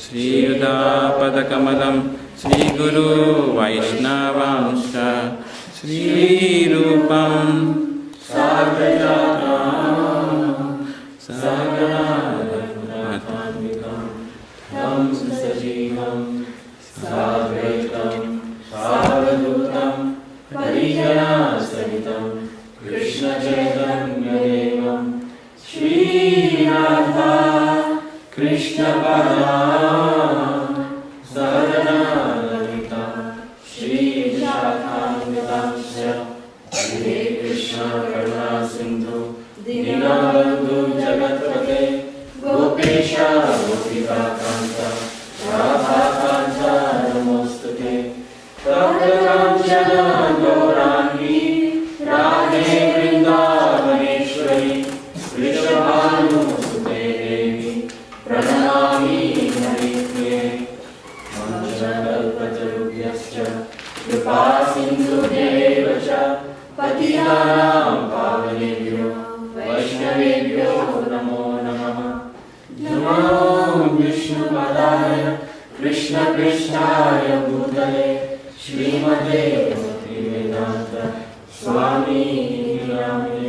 Shri Yuda Padakamalam, Shri Guru Vaishnavanscha, Shri Rupam Sagrajatam, Sagadanatamikam, Tam Sajivam, Sadvaitam, Savadutam, Parijana Sahitam, Krishna Chaitanya Devam, Shri Radha Krishna Padam, Sadhana Lalita, Shri Shakhamritamsya, Hare Krishna Karuna Sindhu, Dinabandhu Jagatpate, Gopesha Gopika Kanta, Radha Kanta Namostate, Tapta Kanchana Gaurani, Radhe Vrindavaneshwari, Vrishabhanu Pranami Harikye, Manchanakalpatarubhyascha, Kripa Sindhu Devacha, Patitanam Pavanebhyo, Vaishnavebhyo Namo Namaha. Namo Vishnu Padaya, Krishna Krishnaya Bhutale, Srimate Bhaktivedanta, Swami Namane,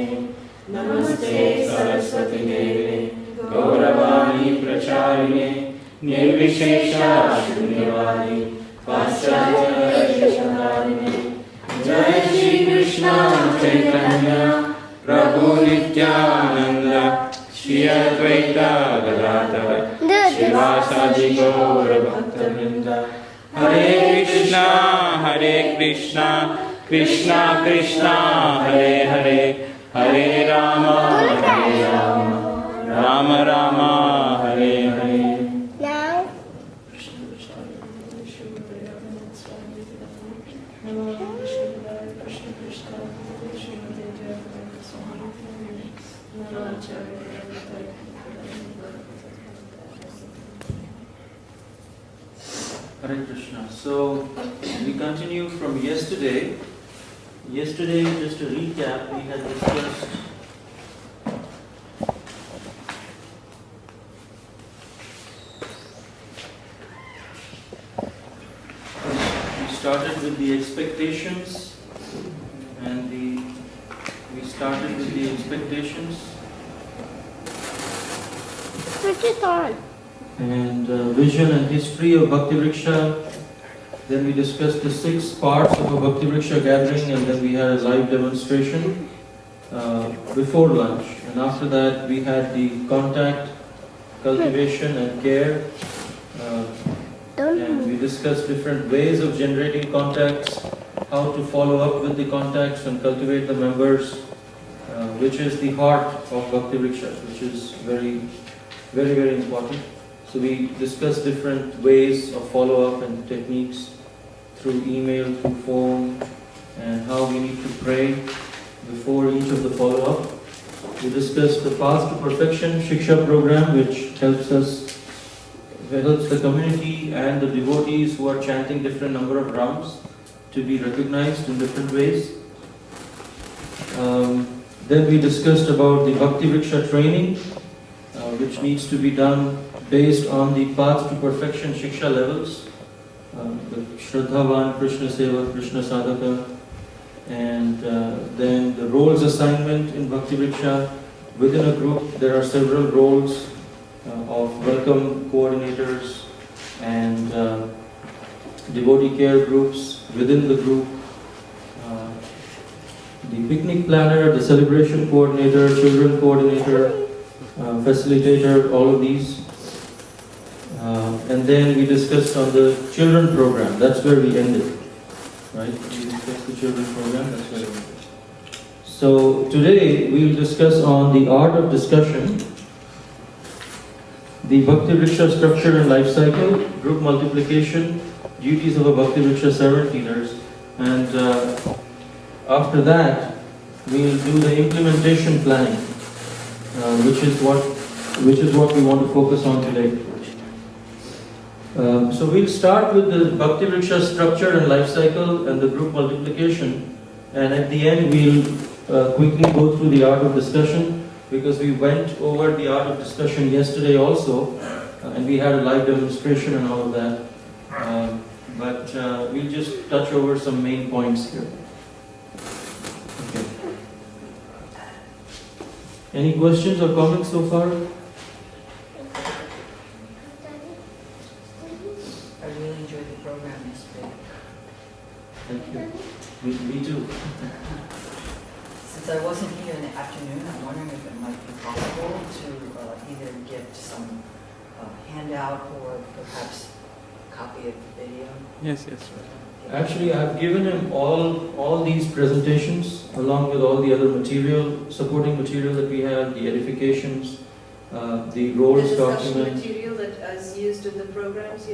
Namaste Saraswati Deve, Gauravani Pracharine, Nirvishesha Shunyavadi, Paschatya Jai Shri Krishna Chaitanya, Prabhu Nityananda, Shri Advaita Gadadhara, Shivasadi Gaura Bhakta-vrinda, Hare Krishna, Krishna Krishna, Hare Hare, Hare Rama, Rama Rama, Hare Hare. Now, Hare Krishna. So we continue from yesterday. Yesterday, just a recap, we had discussed started with the expectations and we started with the expectations. switch it on. And vision and history of Bhakti Vriksha. Then we discussed the 6 parts of a Bhakti Vriksha gathering, and then we had a live demonstration before lunch. And after that we had the contact, cultivation and care. And we discussed different ways of generating contacts, how to follow up with the contacts and cultivate the members, which is the heart of Bhakti Vriksha, which is very, very, very important. So we discussed different ways of follow-up and techniques through email, through phone, and how we need to pray before each of the follow-up. We discussed the Path to Perfection Shiksha program, which helps the community and the devotees who are chanting different number of rounds to be recognized in different ways. Then we discussed about the Bhakti Vriksha training, which needs to be done based on the Path to Perfection Shiksha levels, the Shraddhavan, Krishna Seva, Krishna Sadhaka, and then the roles assignment in Bhakti Vriksha. Within a group, there are several roles of welcome coordinators and devotee care groups within the group, the picnic planner, the celebration coordinator, children coordinator, facilitator, all of these. And then we discussed on the children program. That's where we ended, right? We discussed the children program. That's where we ended. So today we will discuss on the art of discussion, the Bhakti Vriksha structure and life cycle, group multiplication, duties of a Bhakti Vriksha servant leaders, and after that we will do the implementation planning, which is what we want to focus on today. So we'll start with the Bhakti Vriksha structure and life cycle and the group multiplication, and at the end we'll quickly go through the art of discussion, because we went over the art of discussion yesterday also, and we had a live demonstration and all of that. But we'll just touch over some main points here. Okay. Any questions or comments so far? I really enjoyed the program yesterday. Thank you. Me too. Since I wasn't here in the afternoon, I'm wondering if it might be possible to either get some handout or perhaps a copy of the video. Yes, yes. Actually, I've given him all these presentations along with all the other material, supporting material that we have, the edifications, the roles The discussion document. material that is used in the programs,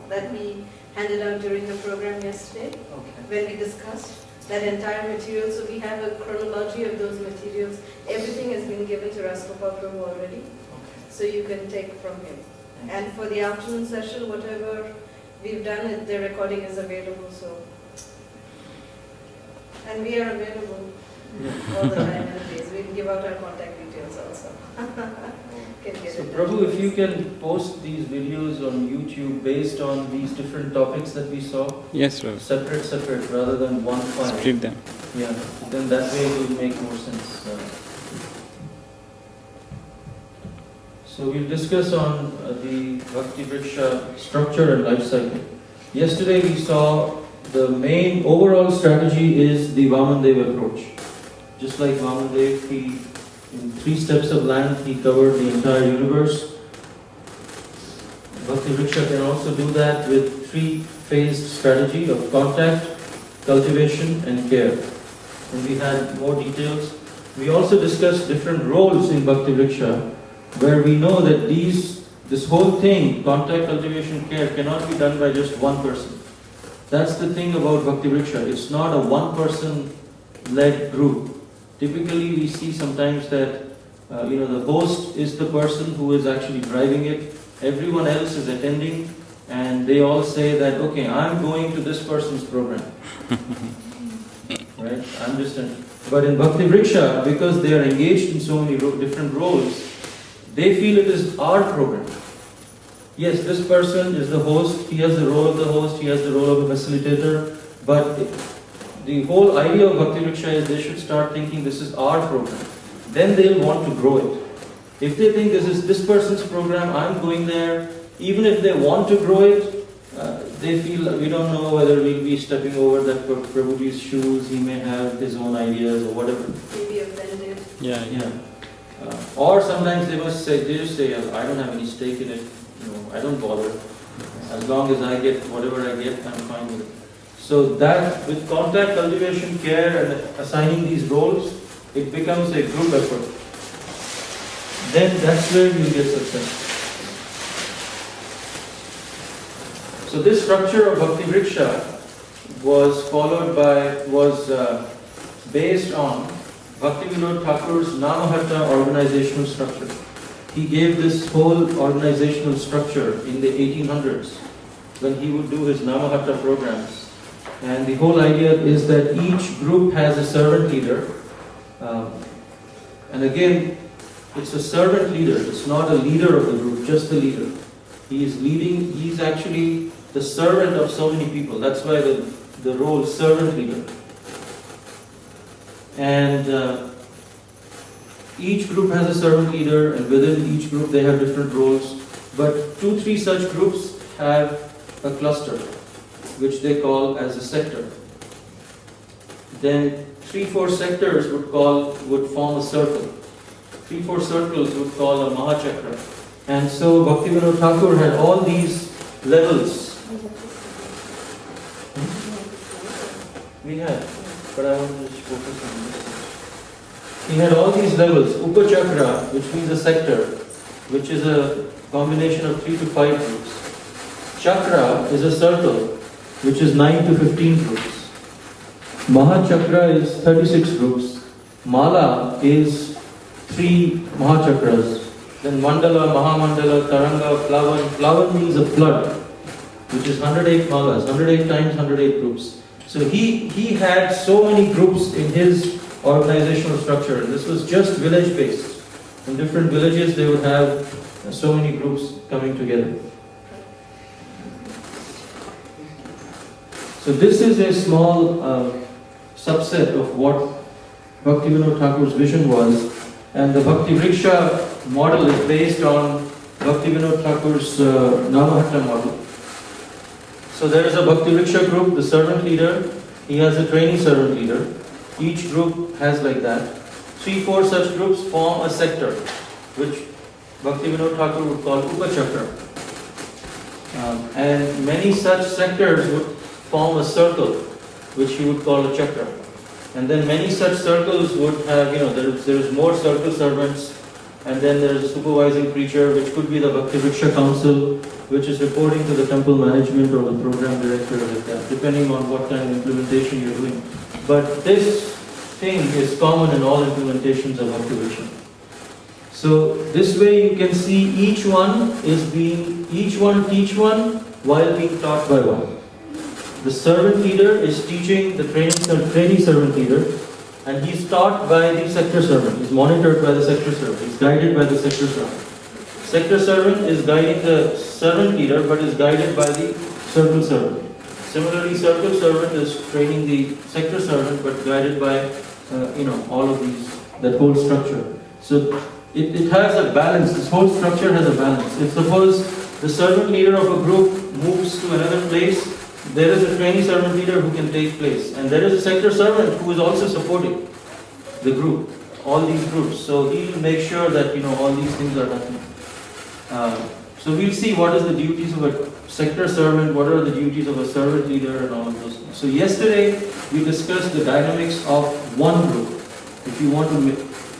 that we handed out during the program yesterday, Okay. when we discussed that entire material. So we have a chronology of those materials. Everything has been given to Raskopal Prabhu already, Okay. so you can take from him. And for the afternoon session, whatever we've done, the recording is available. So, and we are available all the time and days. We'll give out our contact details also. Can get So it Prabhu, done. if you can post these videos on YouTube based on these different topics that we saw, Yes, Prabhu. separate rather than one file. Split them. Yeah, then that way it will make more sense. So we'll discuss on the Bhakti Vriksha structure and life cycle. Yesterday we saw the main overall strategy is the Vamandev approach. Just like Vamandev, in 3 steps of length, he covered the entire universe. Bhakti Vriksha can also do that with 3-phased strategy of contact, cultivation and care. And we had more details. We also discussed different roles in Bhakti Vriksha, where we know that this whole thing, contact, cultivation, care, cannot be done by just one person. That's the thing about Bhakti Vriksha. It's not a one-person-led group. Typically, we see sometimes that the host is the person who is actually driving it. Everyone else is attending, and they all say that, okay, I'm going to this person's program. Right? I'm just But in Bhakti Vriksha, because they are engaged in so many different roles, they feel it is our program. Yes, this person is the host, he has the role of the host, he has the role of a facilitator, but the whole idea of Bhakti Vriksha is they should start thinking this is our program. Then they'll want to grow it. If they think this is this person's program, I'm going there, even if they want to grow it, they feel we don't know whether we'll be stepping over that Prabhuji's shoes, he may have his own ideas or whatever. Maybe offended. Yeah. Or sometimes they just say, I don't have any stake in it, I don't bother. As long as I get whatever I get, I'm fine with it. So that, with contact, cultivation, care and assigning these roles, it becomes a group effort. Then that's where you get success. So this structure of Bhakti Vriksha was based on Bhakti Vinod Thakur's Namahatta organizational structure. He gave this whole organizational structure in the 1800s when he would do his Namahatta programs. And the whole idea is that each group has a servant leader. And again, it's a servant leader. It's not a leader of the group, just the leader. He is leading, he's actually the servant of so many people. That's why the role servant leader. And each group has a servant leader, and within each group they have different roles. But 2-3 such groups have a cluster, which they call as a sector. Then 3-4 sectors would form a circle. 3-4 circles would call a Mahachakra. And so Bhakti Vinod Thakur had all these levels. We had, but I want to just focus on this. He had all these levels. Upachakra, which means a sector, which is a combination of 3 to 5 groups. Chakra is a circle, which is 9 to 15 groups. Mahachakra is 36 groups. Mala is 3 Mahachakras. Then Mandala, Mahamandala, Taranga, Plavan. Plavan means a flood, which is 108 malas, 108 times 108 groups. So he had so many groups in his organizational structure. This was just village based. In different villages they would have so many groups. coming together. So this is a small subset of what Bhaktivinoda Thakur's vision was, and the Bhakti Vriksha model is based on Bhaktivinoda Thakur's Namahatta model. So there is a Bhakti Vriksha group, the servant leader, he has a trainee servant leader. Each group has like that. 3-4 such groups form a sector, which Bhaktivinoda Thakur would call Upachakra. And many such sectors would form a circle, which he would call a chakra. And then many such circles would have, there is more circle servants, and then there is a supervising preacher, which could be the Bhakti Vriksha Council, which is reporting to the temple management or the program director, like that, depending on what kind of implementation you're doing. But this thing is common in all implementations of Bhakti Vriksha. So this way you can see each one teach one while being taught by one. The servant leader is teaching the trainee servant leader, and he's taught by the sector servant. He's monitored by the sector servant. He's guided by the sector servant. Sector servant is guiding the servant leader, but is guided by the circle servant. Similarly, circle servant is training the sector servant, but guided by all of these, that whole structure. So it has a balance. This whole structure has a balance. If suppose the servant leader of a group moves to another place, there is a trainee servant leader who can take place, and there is a sector servant who is also supporting the group, all these groups. So he will make sure that all these things are happening. So we'll see what is the duties of a sector servant, what are the duties of a servant leader, and all of those things. So yesterday we discussed the dynamics of one group. If you want to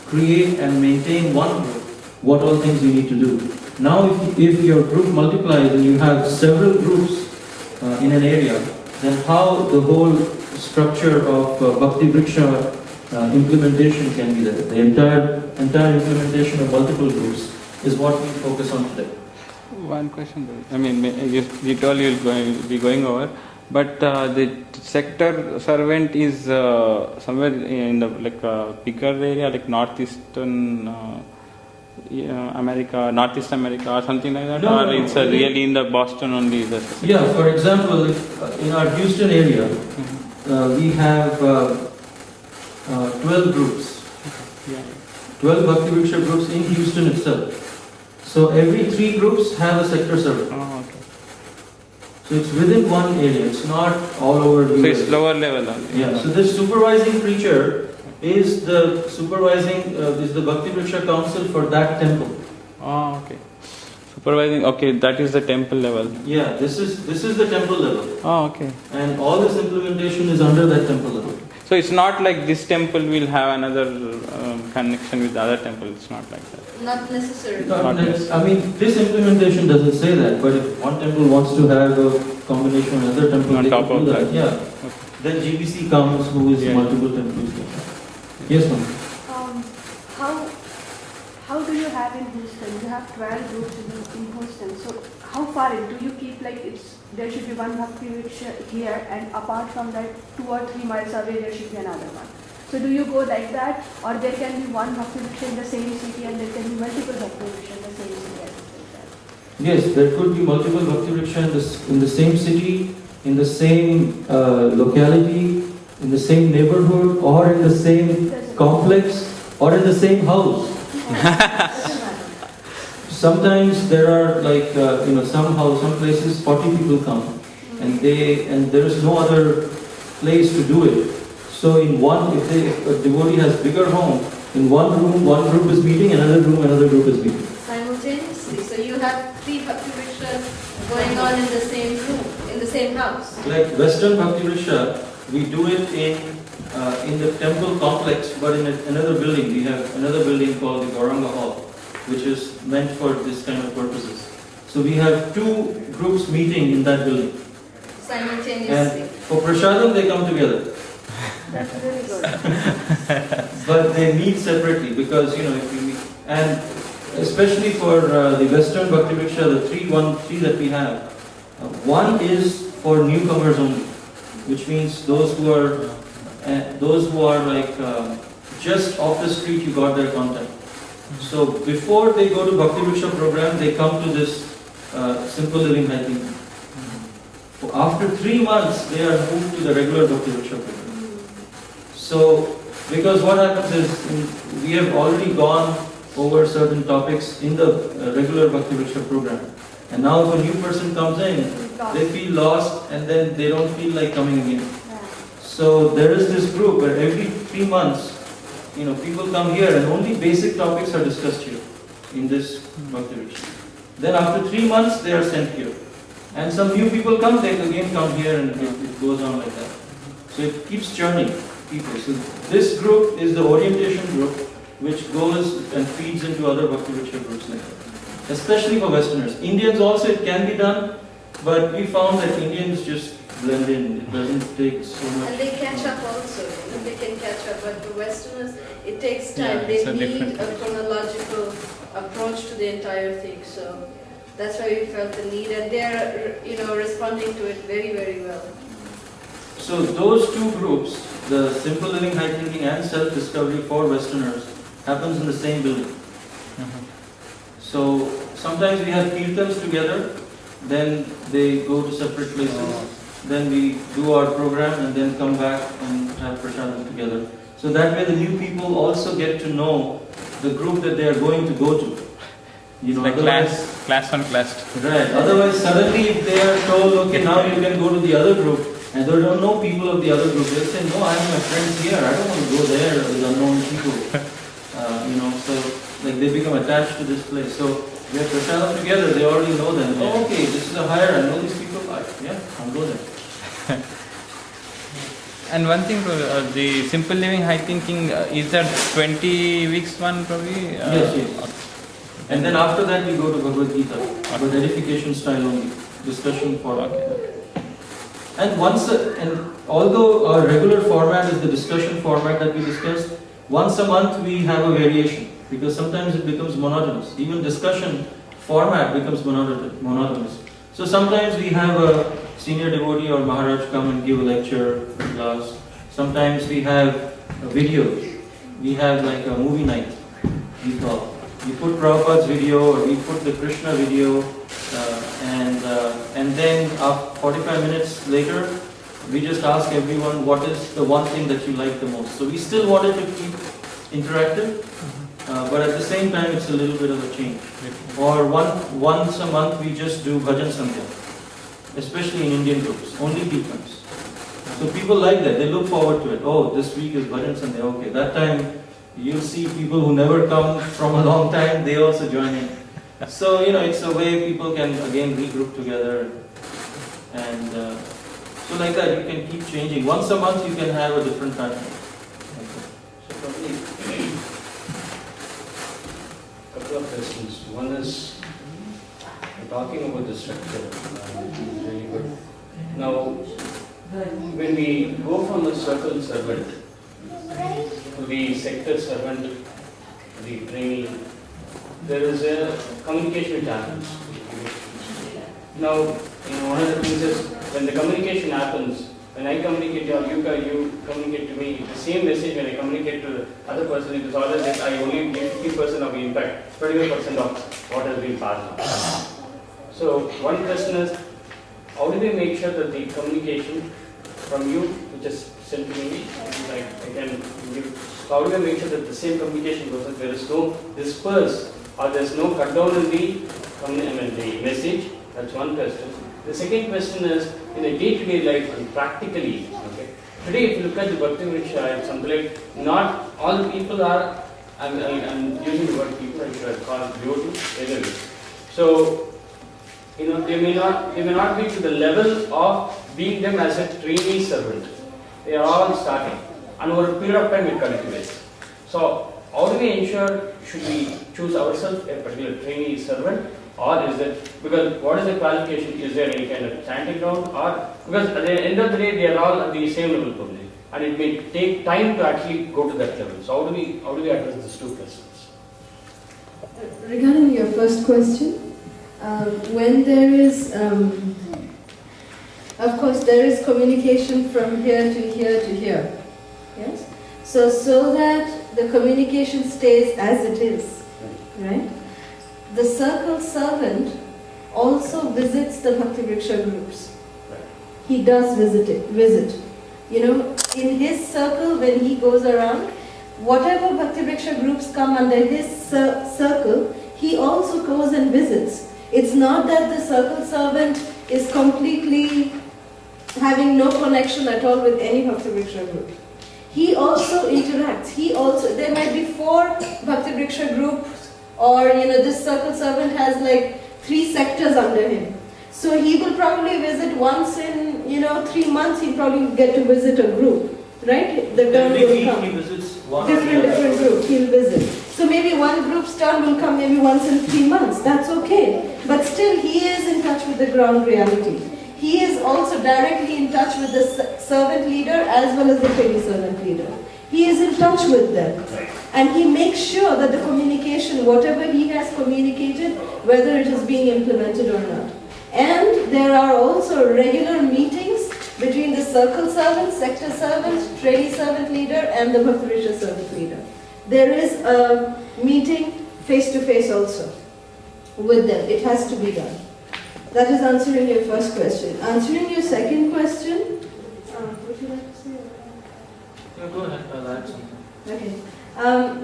create and maintain one group, what all things you need to do. Now if your group multiplies and you have several groups in an area, then how the whole structure of Bhakti Vriksha implementation can be there. The entire implementation of multiple groups is what we focus on today. One question. I mean, you told you will be going over, but the sector servant is somewhere in the bigger area, like northeastern America, Northeast America, or something like that, or it's really in the Boston only? Yeah, for example, in our Houston area, we have 12 groups, 12 Bhakti Vriksha groups in Houston itself. So every 3 groups have a sector servant. Oh, okay. So it's within one area, it's not all over the So it's lower level only. Yeah, so this supervising preacher is the Bhakti Vriksha Council for that temple. Oh, okay. Supervising, okay, that is the temple level. Yeah, this is the temple level. Oh, okay. And all this implementation is under that temple level. So it's not like this temple will have another connection with the other temple. It's not like that. Not necessarily. I mean, this implementation doesn't say that, but if one temple wants to have a combination with another temple, On they top can of do that. that. Yeah. Okay. Then GBC comes, who is multiple temples. Yes, ma'am. How do you have in Houston? You have 12 groups in Houston. So how far in do you keep there should be one Bhakti Vriksha here, and apart from that 2 or 3 miles away there should be another one. So do you go like that, or there can be one Bhakti Vriksha in the same city and there can be multiple Bhakti Vriksha in the same city? Yes, there could be multiple Bhakti Vriksha in the same city, in the same locality, in the same neighborhood, or in the same complex, or in the same house. Sometimes there are some places 40 people come, and there is no other place to do it. So if a devotee has bigger home, in one room, one group is meeting, another group is meeting. Simultaneously, so you have 3 Bhakti Vrikshas going on in the same room, in the same house. Like Western Bhakti Vriksha, we do it in the temple complex, but in another building. We have another building called the Gauranga Hall, which is meant for this kind of purposes. So we have 2 groups meeting in that building. Simultaneously. And for Prashadam they come together. That's really good. But they meet separately because, if you meet, and especially for the Western Bhakti Vriksha, the 3 that we have, one is for newcomers only, which means those who are like just off the street, you got their contact. So before they go to Bhakti Vriksha program, they come to this simple living hiking. After 3 months, they are moved to the regular Bhakti Vriksha program. So, because what happens is, we have already gone over certain topics in the regular Bhakti Vriksha program. And now if a new person comes in, they feel lost and then they don't feel like coming again. So there is this group where every 3 months, people come here and only basic topics are discussed here in this Bhakti Vriksha. Then after 3 months, they are sent here. And some new people come, they again come here, and it goes on like that. So it keeps churning people. So this group is the orientation group which goes and feeds into other Bhakti Vriksha groups like that. Especially for Westerners. Indians also it can be done, but we found that Indians just blend in. It doesn't take so much. And they catch up also. They can catch up, but for Westerners, it takes time. Yeah, they it's a need different a chronological approach to the entire thing. So that's why we felt the need, and they are, responding to it very, very well. So those two groups, the simple living, high thinking, and self-discovery for Westerners, happens in the same building. So sometimes we have kirtans together, then they go to separate places. Then we do our program and then come back and have prasadam together. So that way the new people also get to know the group that they are going to go to. Like class on class. Right. Otherwise, suddenly if they are told, okay, now you can go to the other group, and they don't know people of the other group, they'll say, no, I have my friends here, I don't want to go there with unknown people. So like they become attached to this place. So we have prasadam together, they already know them. Oh, okay, this is a higher, I know these people. I'll go there. And one thing, the simple living, high thinking, is that 20 weeks one probably? Yes. And then after that we go to Bhagavad Gita, but edification style only, discussion format. And although our regular format is the discussion format that we discussed, once a month we have a variation, because sometimes it becomes monotonous. Even discussion format becomes monotonous. So sometimes we have a senior devotee or Maharaj come and give a lecture class. Sometimes we have a video. We have like a movie night, we call. We put Prabhupada's video, or we put the Krishna video, and then 45 minutes later, we just ask everyone what is the one thing that you like the most. So we still wanted to keep interactive, but at the same time it's a little bit of a change. Or once a month we just do Bhajan Sandhya, especially in Indian groups, only kirtans. So people like that, they look forward to it. Oh, this week is Bhajan Sandhya, okay, that time you'll see people who never come from a long time, they also join in. So, it's a way people can again regroup together. And so like that, you can keep changing. Once a month, you can have a different pattern. So probably a couple of questions. One is, talking about the structure, which is really good. Now, when we go from the circle servant to the sector servant, the trainee, there is a communication which happens. Now, one of the things is, when the communication happens, when I communicate to you, you communicate to me, the same message when I communicate to the other person, it is always that I only give 50% of the impact, 25% of what has been passed on. So, one question is, how do we make sure that the communication from you, which is sent to me, like I can give, how do we make sure that the same communication goes on, there is no disperse or there is no cut down in the message? That's one question. The second question is, in a day-to-day life and practically, okay, today if you look at the Bhakti Vriksha, it's something like, not all the people are, I'm using the word people, I should call it devotees, either way. So, they may not be to the level of being them as a trainee servant. They are all starting, and over a period of time it cultivates. So, how do we ensure, should we choose ourselves a particular trainee servant, or is it, because what is the qualification, is there any kind of chanting ground, or, because at the end of the day they are all at the same level probably, and it may take time to actually go to that level. So how do we address these two questions? Regarding your first question, when there is, of course there is communication from here to here to here, yes? So that the communication stays as it is, right? The circle servant also visits the Bhakti Vriksha groups. He does visit. You know, in his circle, when he goes around, whatever Bhakti Vriksha groups come under his circle, he also goes and visits. It's not that the circle servant is completely having no connection at all with any Bhakti Vriksha group. He also interacts. There might be 4 Bhakti Vriksha groups, or this circle servant has like 3 sectors under him. So he will probably visit once in 3 months. He'll probably get to visit a group, right? The turn will come. He visits one different group he'll visit. So maybe one group's turn will come maybe once in 3 months. That's okay. But still, he is in touch with the ground reality. He is also directly in touch with the servant leader as well as the trainee servant leader. He is in touch with them. And he makes sure that the communication, whatever he has communicated, whether it is being implemented or not. And there are also regular meetings between the circle servant, sector servant, trainee servant leader and the Bhakti Vriksha servant leader. There is a meeting face-to-face also with them. It has to be done. That is answering your first question. Answering your second question, would you like to say? Yeah, go ahead, I'll add something. Okay.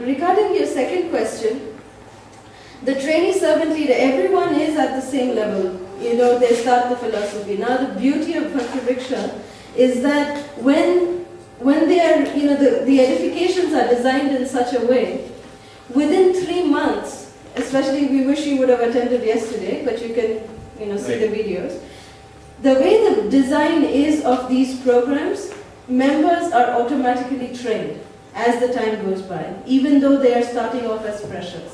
Regarding your second question, the trainee servant leader, everyone is at the same level. They start the philosophy. Now the beauty of Bhakti Vriksha is that when they are, the edifications are designed in such a way, within 3 months, especially we wish you would have attended yesterday, but you can see the videos. The way the design is of these programs, members are automatically trained as the time goes by, even though they are starting off as freshers.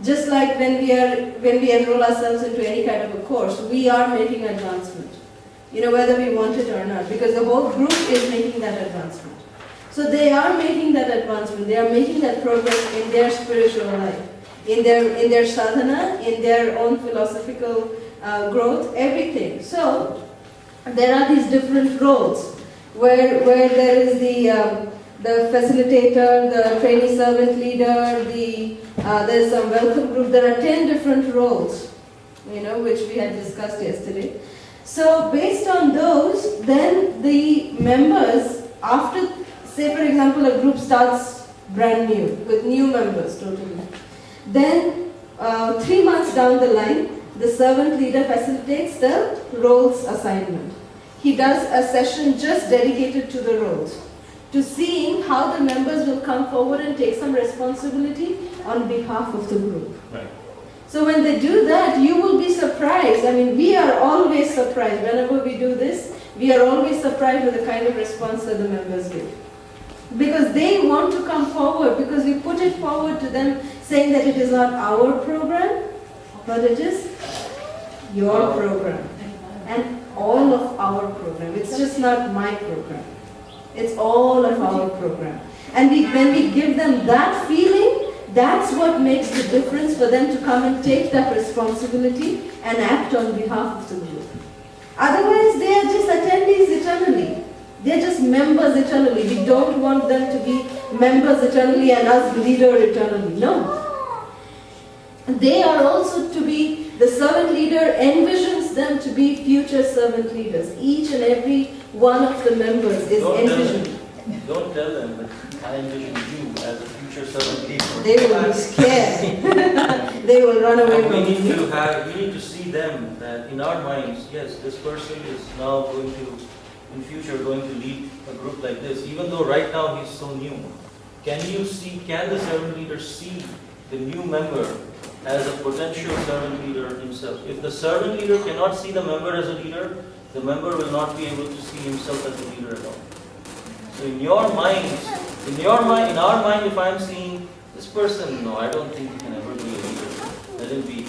Just like when we enroll ourselves into any kind of a course, we are making advancement, whether we want it or not, because the whole group is making that advancement. So they are making that advancement, they are making that progress in their spiritual life, in their sadhana, in their own philosophical growth, everything. So there are these different roles where there is the facilitator, the trainee servant leader, there's some welcome group. There are 10 different roles, which we had discussed yesterday. So based on those, then the members, after, say for example, a group starts brand new, with new members totally. Then 3 months down the line, the servant leader facilitates the roles assignment. He does a session just dedicated to the roles, to seeing how the members will come forward and take some responsibility on behalf of the group. Right. So when they do that, you will be surprised. I mean, we are always surprised. Whenever we do this, we are always surprised with the kind of response that the members give. Because they want to come forward, because we put it forward to them saying that it is not our program, but it is your program. And all of our program. It's just not my program. It's all of our program. And when we give them that feeling, that's what makes the difference for them to come and take that responsibility and act on behalf of the group. Otherwise, they are just attendees eternally. They're just members eternally. We don't want them to be members eternally and us leader eternally. No. They are also to be, the servant leader envisions them to be future servant leaders. Each and every one of the members is envisioned. Don't tell them that I envision you as a future servant leader. They will be scared. They will run away from you. We need to see them that in our minds, yes, this person is now going to, in future, going to lead a group like this, even though right now he's so new. Can the servant leader see the new member as a potential servant leader himself? If the servant leader cannot see the member as a leader, the member will not be able to see himself as a leader at all. So in our mind, if I'm seeing this person, no, I don't think he can ever be a leader. Let him be.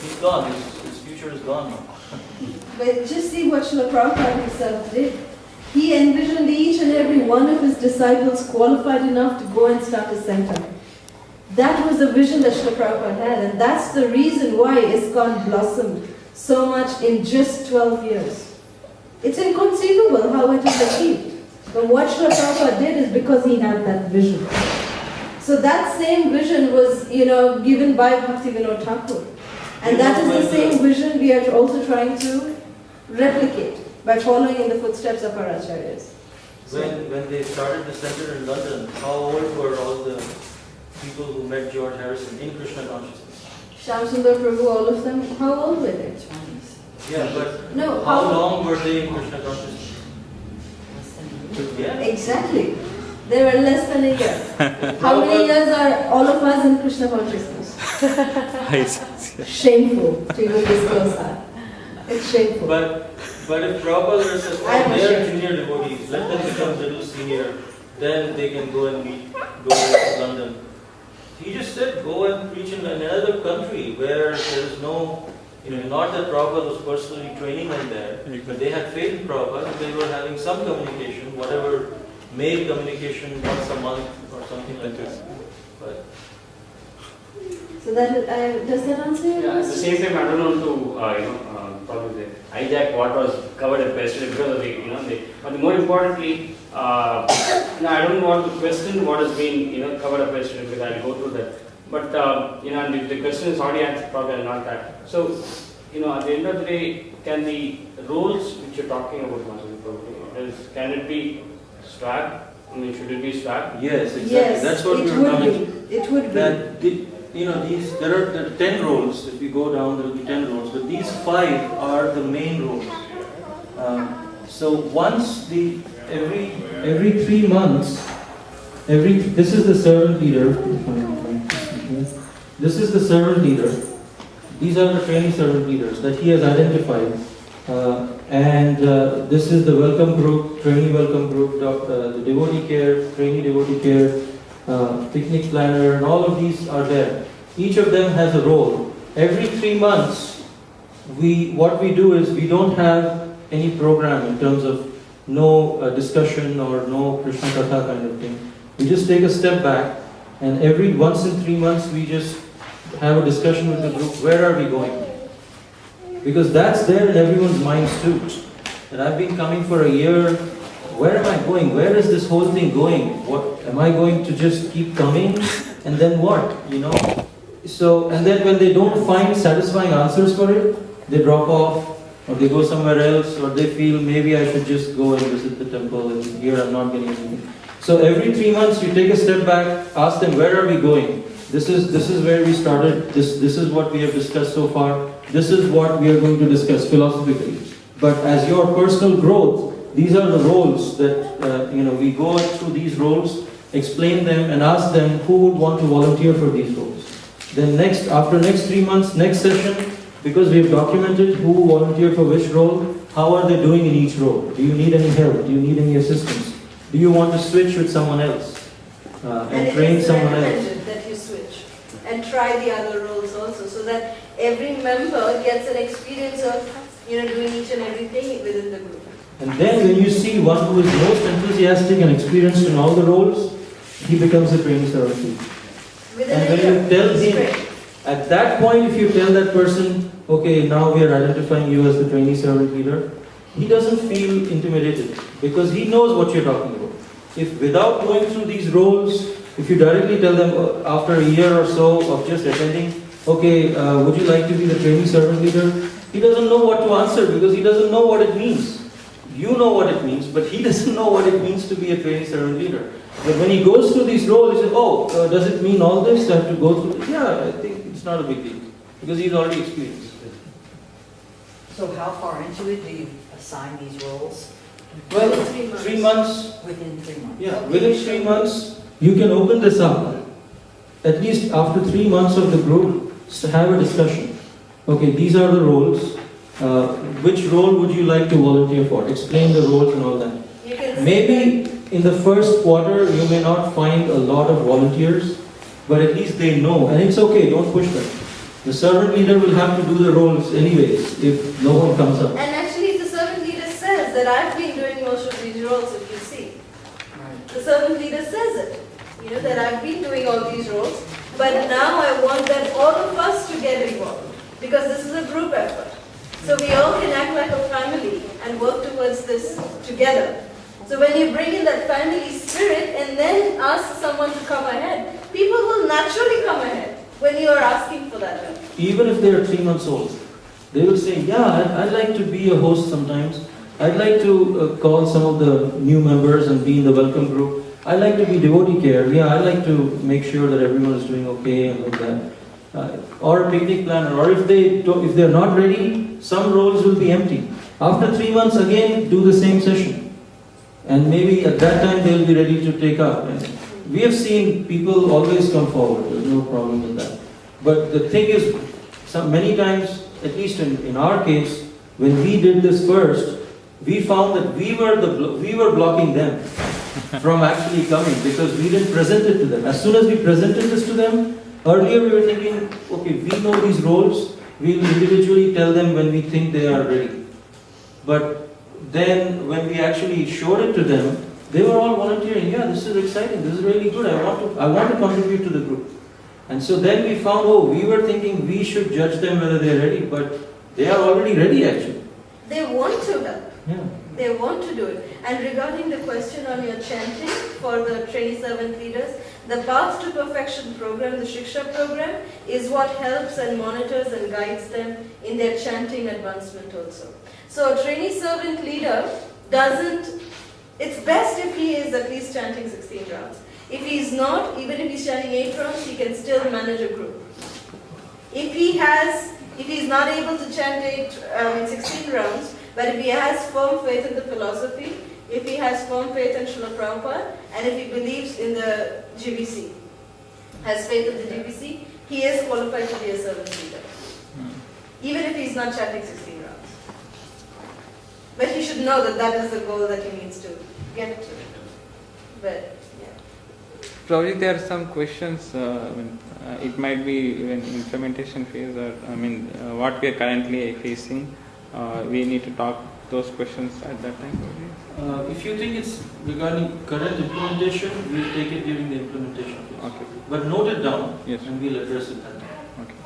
He's gone. His future is gone now. But just see what Srila Prabhupada himself did. He envisioned each and every one of his disciples qualified enough to go and start a center. That was the vision that Srila Prabhupada had, and that's the reason why ISKCON blossomed so much in just 12 years. It's inconceivable how it is achieved. But what Srila Prabhupada did is because he had that vision. So that same vision was, given by Bhakti Vinod Thakur. And that is the same vision we are also trying to replicate by following in the footsteps of our acharyas. When they started the center in London, how old were all the people who met George Harrison in Krishna consciousness? Shamsundar Prabhu, all of them, how old were they? 20s. Yeah, but No, how long were they in Krishna consciousness? Yeah. Exactly. They were less than a year. How many years are all of us in Krishna consciousness? Shameful to even disclose that. It's shameful. But if Prabhupada says, I am they are ashamed. junior devotees, let them become little senior, then they can go and go to London. He just said, go and preach in another country where there is no, not that Prabhupada was personally training them there, but they had faith in Prabhupada and they were having some communication, whatever, mail communication once a month or something like that. But So that does that answer your Yeah, at the question? same time, I don't want to, probably hijack what was covered in yesterday because of but more importantly, I don't want to question what has been, covered up yesterday because I'll go through that. But, and if the question is already answered, probably I'll not that. So, at the end of the day, can the roles which you're talking about, can it be swag? I mean, should it be swag? yes, exactly. Yes, That's what it we were would coming. be. It would be. That there are 10 roles. If you go down, there will be 10 roles. But these 5 are the main roles. So once every 3 months, this is the servant leader. This is the servant leader. These are the training servant leaders that he has identified. This is the welcome group, trainee welcome group, the devotee care, trainee devotee care, picnic planner, and all of these are there. Each of them has a role. Every 3 months, what we do is we don't have any program in terms of no discussion or no Krishna Katha kind of thing. We just take a step back, and once in 3 months we just have a discussion with the group. Where are we going? Because that's there in everyone's minds too. And I've been coming for a year. Where am I going? Where is this whole thing going? What am I going to just keep coming? And then what? So, and then when they don't find satisfying answers for it, they drop off, or they go somewhere else, or they feel maybe I should just go and visit the temple, and here I'm not getting anything. So every 3 months you take a step back, ask them, where are we going? This is where we started, this is what we have discussed so far, this is what we are going to discuss philosophically. But as your personal growth, these are the roles that, we go through these roles, explain them and ask them who would want to volunteer for these roles. Then after next 3 months, next session, because we have documented who volunteered for which role, how are they doing in each role? Do you need any help? Do you need any assistance? Do you want to switch with someone else and train someone else? recommended that you switch and try the other roles also, so that every member gets an experience of doing each and everything within the group. And then when you see one who is most enthusiastic and experienced in all the roles, he becomes a trainee servant. And when you tell him, at that point if you tell that person, okay, now we are identifying you as the trainee servant leader, he doesn't feel intimidated because he knows what you're talking about. If without going through these roles, if you directly tell them after a year or so of just attending, okay, would you like to be the trainee servant leader? He doesn't know what to answer because he doesn't know what it means. You know what it means, but he doesn't know what it means to be a trainee servant leader. But when he goes through these roles, he says, does it mean all this? I have to go through it? Yeah, I think it's not a big deal because he's already experienced it. So how far into it do you assign these roles? Well, 3 months. Within 3 months? Yeah, within 3 months, you can open this up. At least after 3 months of the group, have a discussion. Okay, these are the roles. Which role would you like to volunteer for? Explain the roles and all that. Maybe in the first quarter, you may not find a lot of volunteers, but at least they know. And it's okay, don't push them. The servant leader will have to do the roles anyways, if no one comes up. And actually the servant leader says that I've been doing most of these roles, if you see. The servant leader says it, that I've been doing all these roles, but now I want that all of us to get involved, because this is a group effort. So we all can act like a family and work towards this together. So when you bring in that family spirit and then ask someone to come ahead, people will naturally come ahead. when you are asking for that help. Even if they are 3 months old, they will say, yeah, I'd like to be a host sometimes. I'd like to call some of the new members and be in the welcome group. I'd like to be devotee care. Yeah, I'd like to make sure that everyone is doing okay and like that. Or a picnic planner. Or if they're not ready, some roles will be empty. After 3 months, again, do the same session. And maybe at that time they'll be ready to take up. And we have seen people always come forward. There's no problem with that. But the thing is, many times, at least in our case, when we did this first, we found that we were blocking them from actually coming because we didn't present it to them. As soon as we presented this to them, earlier we were thinking, okay, we know these roles, we'll individually tell them when we think they are ready. But then when we actually showed it to them, they were all volunteering. Yeah, this is exciting, this is really good, I want to contribute to the group. And so then we found, we were thinking we should judge them whether they're ready, but they are already ready actually. They want to help. Yeah. They want to do it. And regarding the question on your chanting for the trainee servant leaders, the Path to Perfection program, the Vriksha program, is what helps and monitors and guides them in their chanting advancement also. So a trainee servant leader it's best if he is at least chanting 16 rounds. If he is not, even if he's chanting 8 rounds, he can still manage a group. If he is not able to chant 16 rounds, but if he has firm faith in the philosophy, if he has firm faith in Srila Prabhupada, and if he believes in the GBC, has faith in the GBC, he is qualified to be a servant leader. Even if he is not chanting 16 rounds. But he should know that that is the goal that he needs to get to. But, yeah. Probably there are some questions, it might be even implementation phase or, what we are currently facing. We need to talk those questions at that time. If you think it's regarding current implementation, we'll take it during the implementation phase. Okay. But note it down, Yes. and we'll address it then. Okay.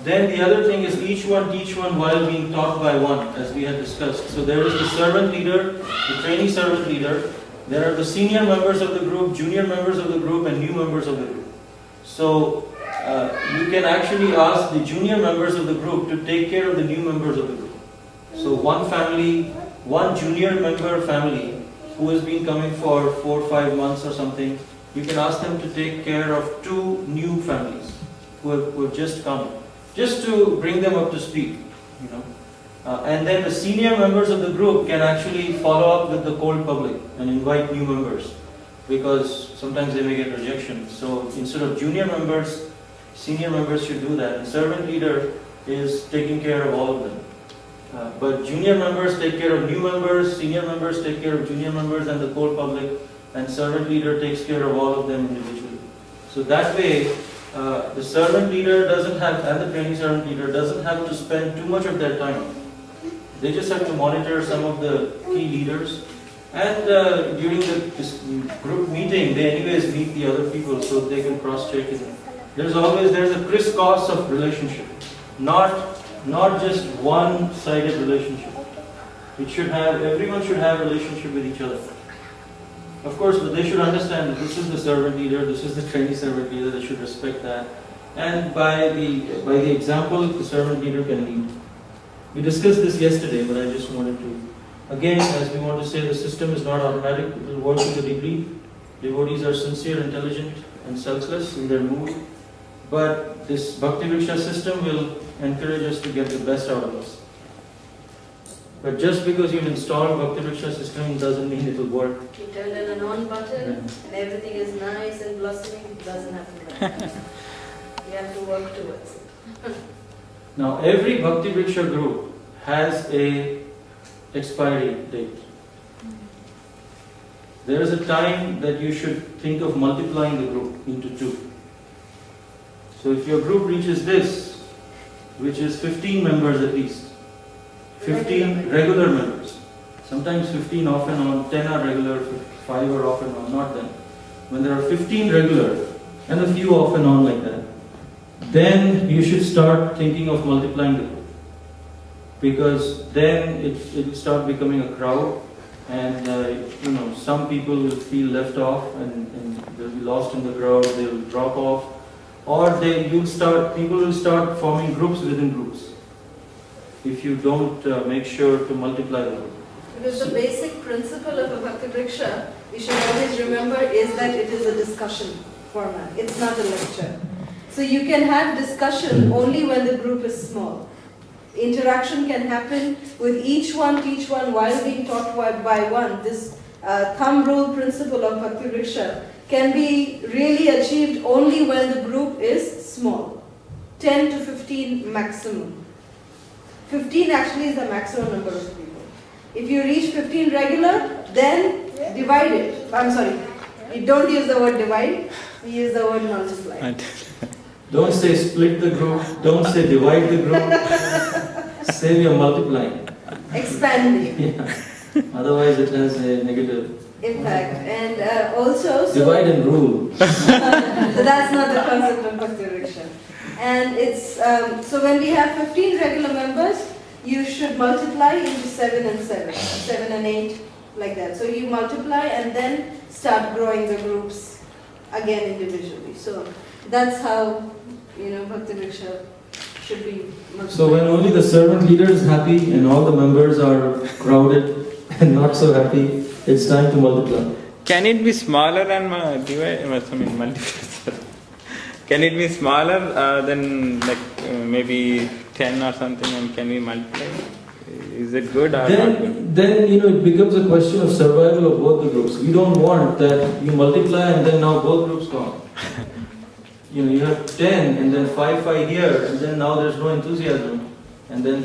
Then the other thing is each one teach one while being taught by one, as we had discussed. So there is the servant leader, the trainee servant leader. There are the senior members of the group, junior members of the group, and new members of the group. So you can actually ask the junior members of the group to take care of the new members of the group. So one family, one junior member family who has been coming for 4 or 5 months or something, you can ask them to take care of 2 new families who have just come, just to bring them up to speed, and then the senior members of the group can actually follow up with the cold public and invite new members, because sometimes they may get rejection. So instead of junior members, senior members should do that. And servant leader is taking care of all of them. But junior members take care of new members, senior members take care of junior members and the cold public, and servant leader takes care of all of them individually. So that way, the servant leader and the trainee servant leader doesn't have to spend too much of their time. They just have to monitor some of the key leaders, and during this group meeting, they anyways meet the other people, so they can cross-check it. There's a crisscross of relationship, not just one-sided relationship. Everyone should have a relationship with each other. Of course, but they should understand that this is the servant leader, this is the trainee servant leader, they should respect that. And by the example, the servant leader can lead. We discussed this yesterday, but I just wanted to, again, as we want to say, the system is not automatic, it will work with the degree. Devotees are sincere, intelligent, and selfless in their mood. But this Bhakti Vriksha system will encourage us to get the best out of us. But just because you've installed Bhakti Vriksha system doesn't mean it will work. You turn on an on button and everything is nice and blossoming. It doesn't happen like that. You have to work towards it. Now every Bhakti Vriksha group has a expiry date. There is a time that you should think of multiplying the group into 2. So if your group reaches this, which is 15 members at least, 15 regular members, sometimes 15 off and on, 10 are regular, 5 are off and on, not them. When there are 15 regular and a few off and on like that, then you should start thinking of multiplying the group. Because then it will start becoming a crowd, and some people will feel left off and they'll be lost in the crowd, they will drop off. or people will start forming groups within groups if you don't make sure to multiply the group. Because the basic principle of a Bhakti Vriksha, we should always remember, is that it is a discussion format. It's not a lecture. So you can have discussion only when the group is small. Interaction can happen with each one while being taught by one. This thumb rule principle of Bhakti Vriksha can be really achieved only when the group is small. 10 to 15 maximum. 15 actually is the maximum number of people. If you reach 15 regular, then divide it. I'm sorry, you don't use the word divide, we use the word multiply. Don't say split the group, don't say divide the group, say we are multiplying. Expanding. Yeah. Otherwise it has a negative impact. And also... divide and rule. So that's not the concept of Bhakti Vriksha. And it's, so when we have 15 regular members, you should multiply into 7 and 7, 7 and 8, like that. So you multiply and then start growing the groups again individually. So that's how, Bhakti Vriksha should be multiplied. So when only the servant leader is happy and all the members are crowded and not so happy, it's time to multiply. Can it be smaller and multiply? Can it be smaller than maybe 10 or something, and can we multiply? Is it good or not good? Then it becomes a question of survival of both the groups. We don't want that you multiply and then now both groups gone. You have 10 and then 5 here, and then now there's no enthusiasm, and then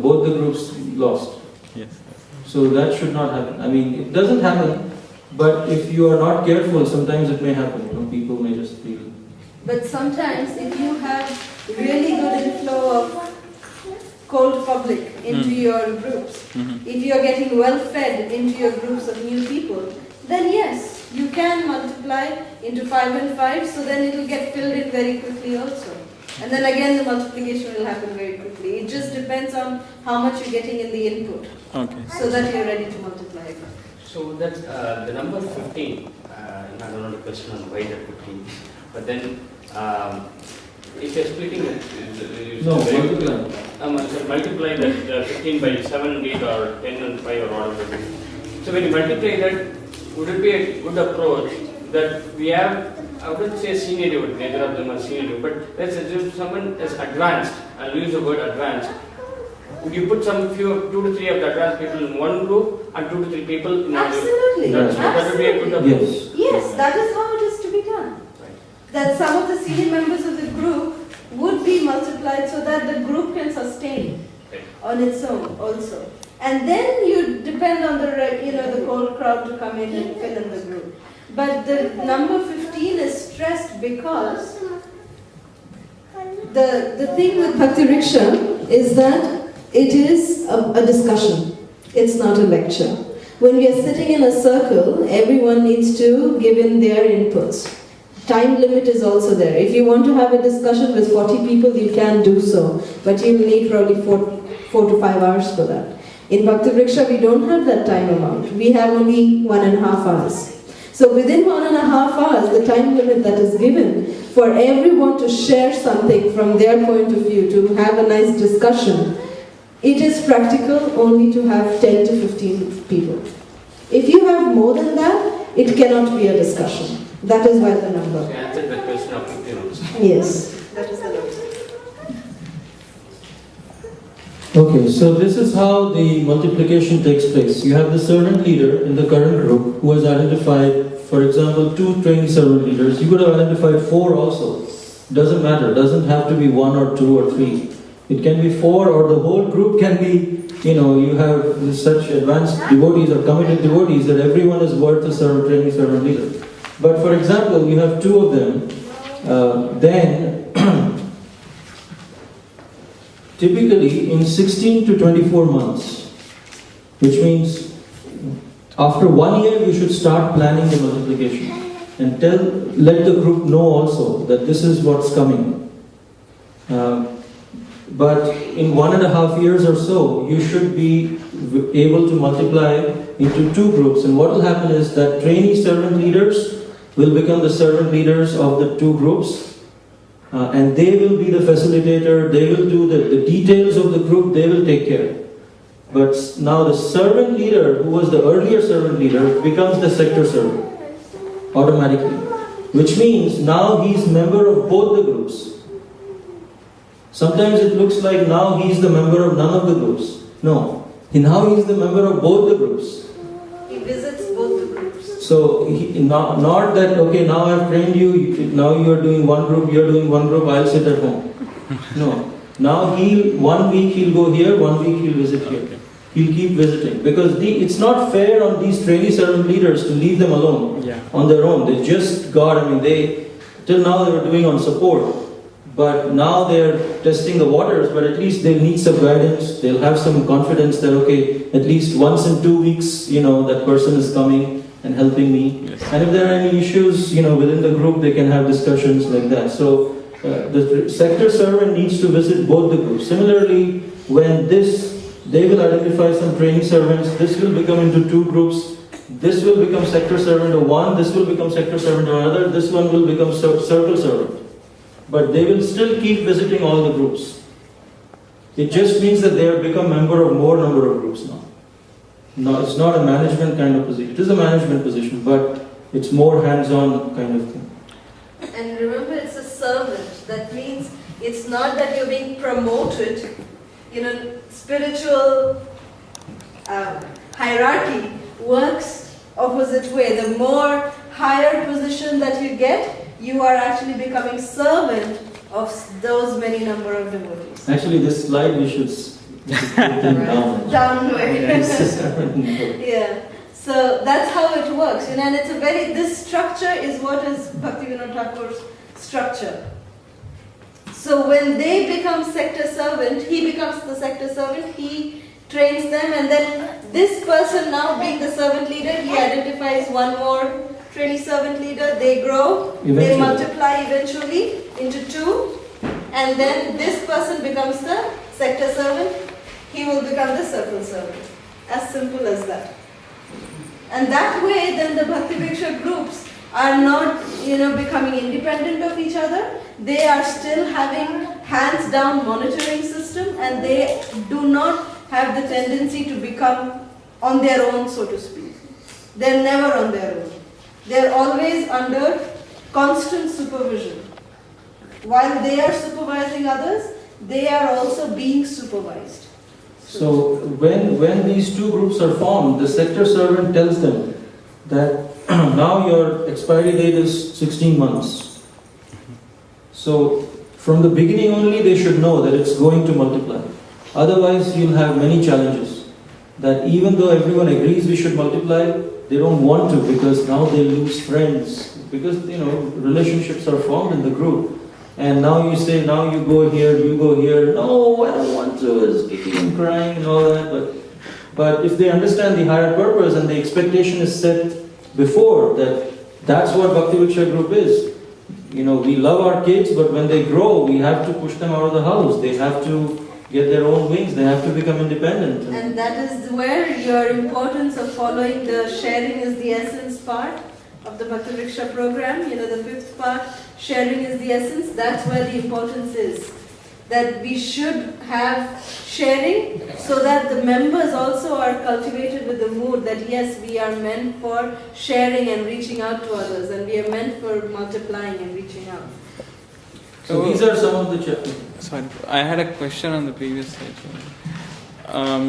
both the groups lost. Yes. So that should not happen. I mean, it doesn't happen, but if you are not careful, sometimes it may happen. People may just feel. But sometimes, if you have really good inflow of cold public into your groups, if you are getting well fed into your groups of new people, then yes, you can multiply into 5 and 5, so then it will get filled in very quickly also. And then again the multiplication will happen very quickly. It just depends on how much you're getting in the input, so that you're ready to multiply. So that's the number 15, I don't know the question on why that 15, but then if you're splitting it, multiply that 15 by 7 and 8 or 10 and 5 or whatever. So when you multiply that, would it be a good approach that we have, I wouldn't say seniority, neither of them are seniority, but let's assume someone is advanced, I'll use the word advanced. Would you put 2 to 3 of the advanced people in one group and 2 to 3 people in another group? Absolutely. That would be a good approach. Yes, that is how it is to be done. That some of the senior members of the group would be multiplied so that the group can sustain on its own also. And then you depend on the whole crowd to come in and fill in the group. But the number 15 is stressed because the thing with Bhakti Vriksha is that it is a discussion. It's not a lecture. When we are sitting in a circle, everyone needs to give in their inputs. Time limit is also there. If you want to have a discussion with 40 people, you can do so. But you will need probably 4 to 5 hours for that. In Bhakti Vriksha, we don't have that time amount. We have only 1.5 hours. So within 1.5 hours, the time limit that is given for everyone to share something from their point of view, to have a nice discussion, it is practical only to have 10 to 15 people. If you have more than that, it cannot be a discussion. That is why the number. So you answered the question of 15 also. Yes, that is the number. Okay, so this is how the multiplication takes place. You have the servant leader in the current group who has identified, for example, 2 trainee servant leaders. You could have identified 4 also. Doesn't matter. Doesn't have to be 1 or 2 or 3. It can be 4, or the whole group can be, you have such advanced devotees or committed devotees that everyone is worth a trainee servant leader. But for example, you have 2 of them, then typically in 16 to 24 months, which means after 1 year you should start planning the multiplication and let the group know also that this is what's coming. But in 1.5 years or so, you should be able to multiply into 2 groups, and what will happen is that trainee servant leaders will become the servant leaders of the two groups, and they will be the facilitator, they will do the details of the group, they will take care. But now the servant leader, who was the earlier servant leader, becomes the sector servant automatically. Which means now he is member of both the groups. Sometimes it looks like now he is the member of none of the groups. No, now he is the member of both the groups. He visits both the groups. So, not that, okay, now I have trained you, now you are doing one group, you are doing one group, I will sit at home. No. Now 1 week he'll go here, 1 week he'll visit here. He'll keep visiting. Because it's not fair on these trainee servant leaders to leave them alone on their own. They just got, till now they were doing on support. But now they're testing the waters, but at least they'll need some guidance. They'll have some confidence that, okay, at least once in 2 weeks, that person is coming and helping me. Yes. And if there are any issues, within the group, they can have discussions like that. So the sector servant needs to visit both the groups. Similarly, when they will identify some training servants, this will become into 2 groups. This will become sector servant of one, this will become sector servant of another, this one will become circle servant. But they will still keep visiting all the groups. It just means that they have become member of more number of groups now. No, it's not a management kind of position. It is a management position, but it's more hands-on kind of thing. And remember, it's a servant. That means it's not that you're being promoted. Spiritual hierarchy works opposite way. The more higher position that you get, you are actually becoming servant of those many number of devotees. Actually, this slide we should put them down. Downward. Yeah. So that's how it works. And it's this structure is what is Bhaktivinoda Thakur's structure. So when they become sector servant, he becomes the sector servant, he trains them, and then this person now being the servant leader, he identifies one more trainee servant leader, they grow, they multiply eventually into 2, and then this person becomes the sector servant, he will become the circle servant. As simple as that. And that way then the Bhakti Vriksha groups are not, becoming independent of each other. They are still having hands-down monitoring system, and they do not have the tendency to become on their own, so to speak. They're never on their own. They're always under constant supervision. While they are supervising others, they are also being supervised. So when these 2 groups are formed, the sector servant tells them that now your expiry date is 16 months. So from the beginning only they should know that it's going to multiply. Otherwise you'll have many challenges. That even though everyone agrees we should multiply, they don't want to, because now they lose friends. Because relationships are formed in the group. And now you say, now you go here, no, I don't want to, it's kicking and crying and all that. But if they understand the higher purpose and the expectation is set before, that's what Bhakti Vriksha group is. We love our kids, but when they grow, we have to push them out of the house. They have to get their own wings, they have to become independent. And that is where your importance of following the sharing is the essence part of the Bhakti Vriksha program, the 5th part, sharing is the essence, that's where the importance is. That we should have sharing so that the members also are cultivated with the mood that yes, we are meant for sharing and reaching out to others, and we are meant for multiplying and reaching out. So these are some of the chapters. Sorry, I had a question on the previous slide.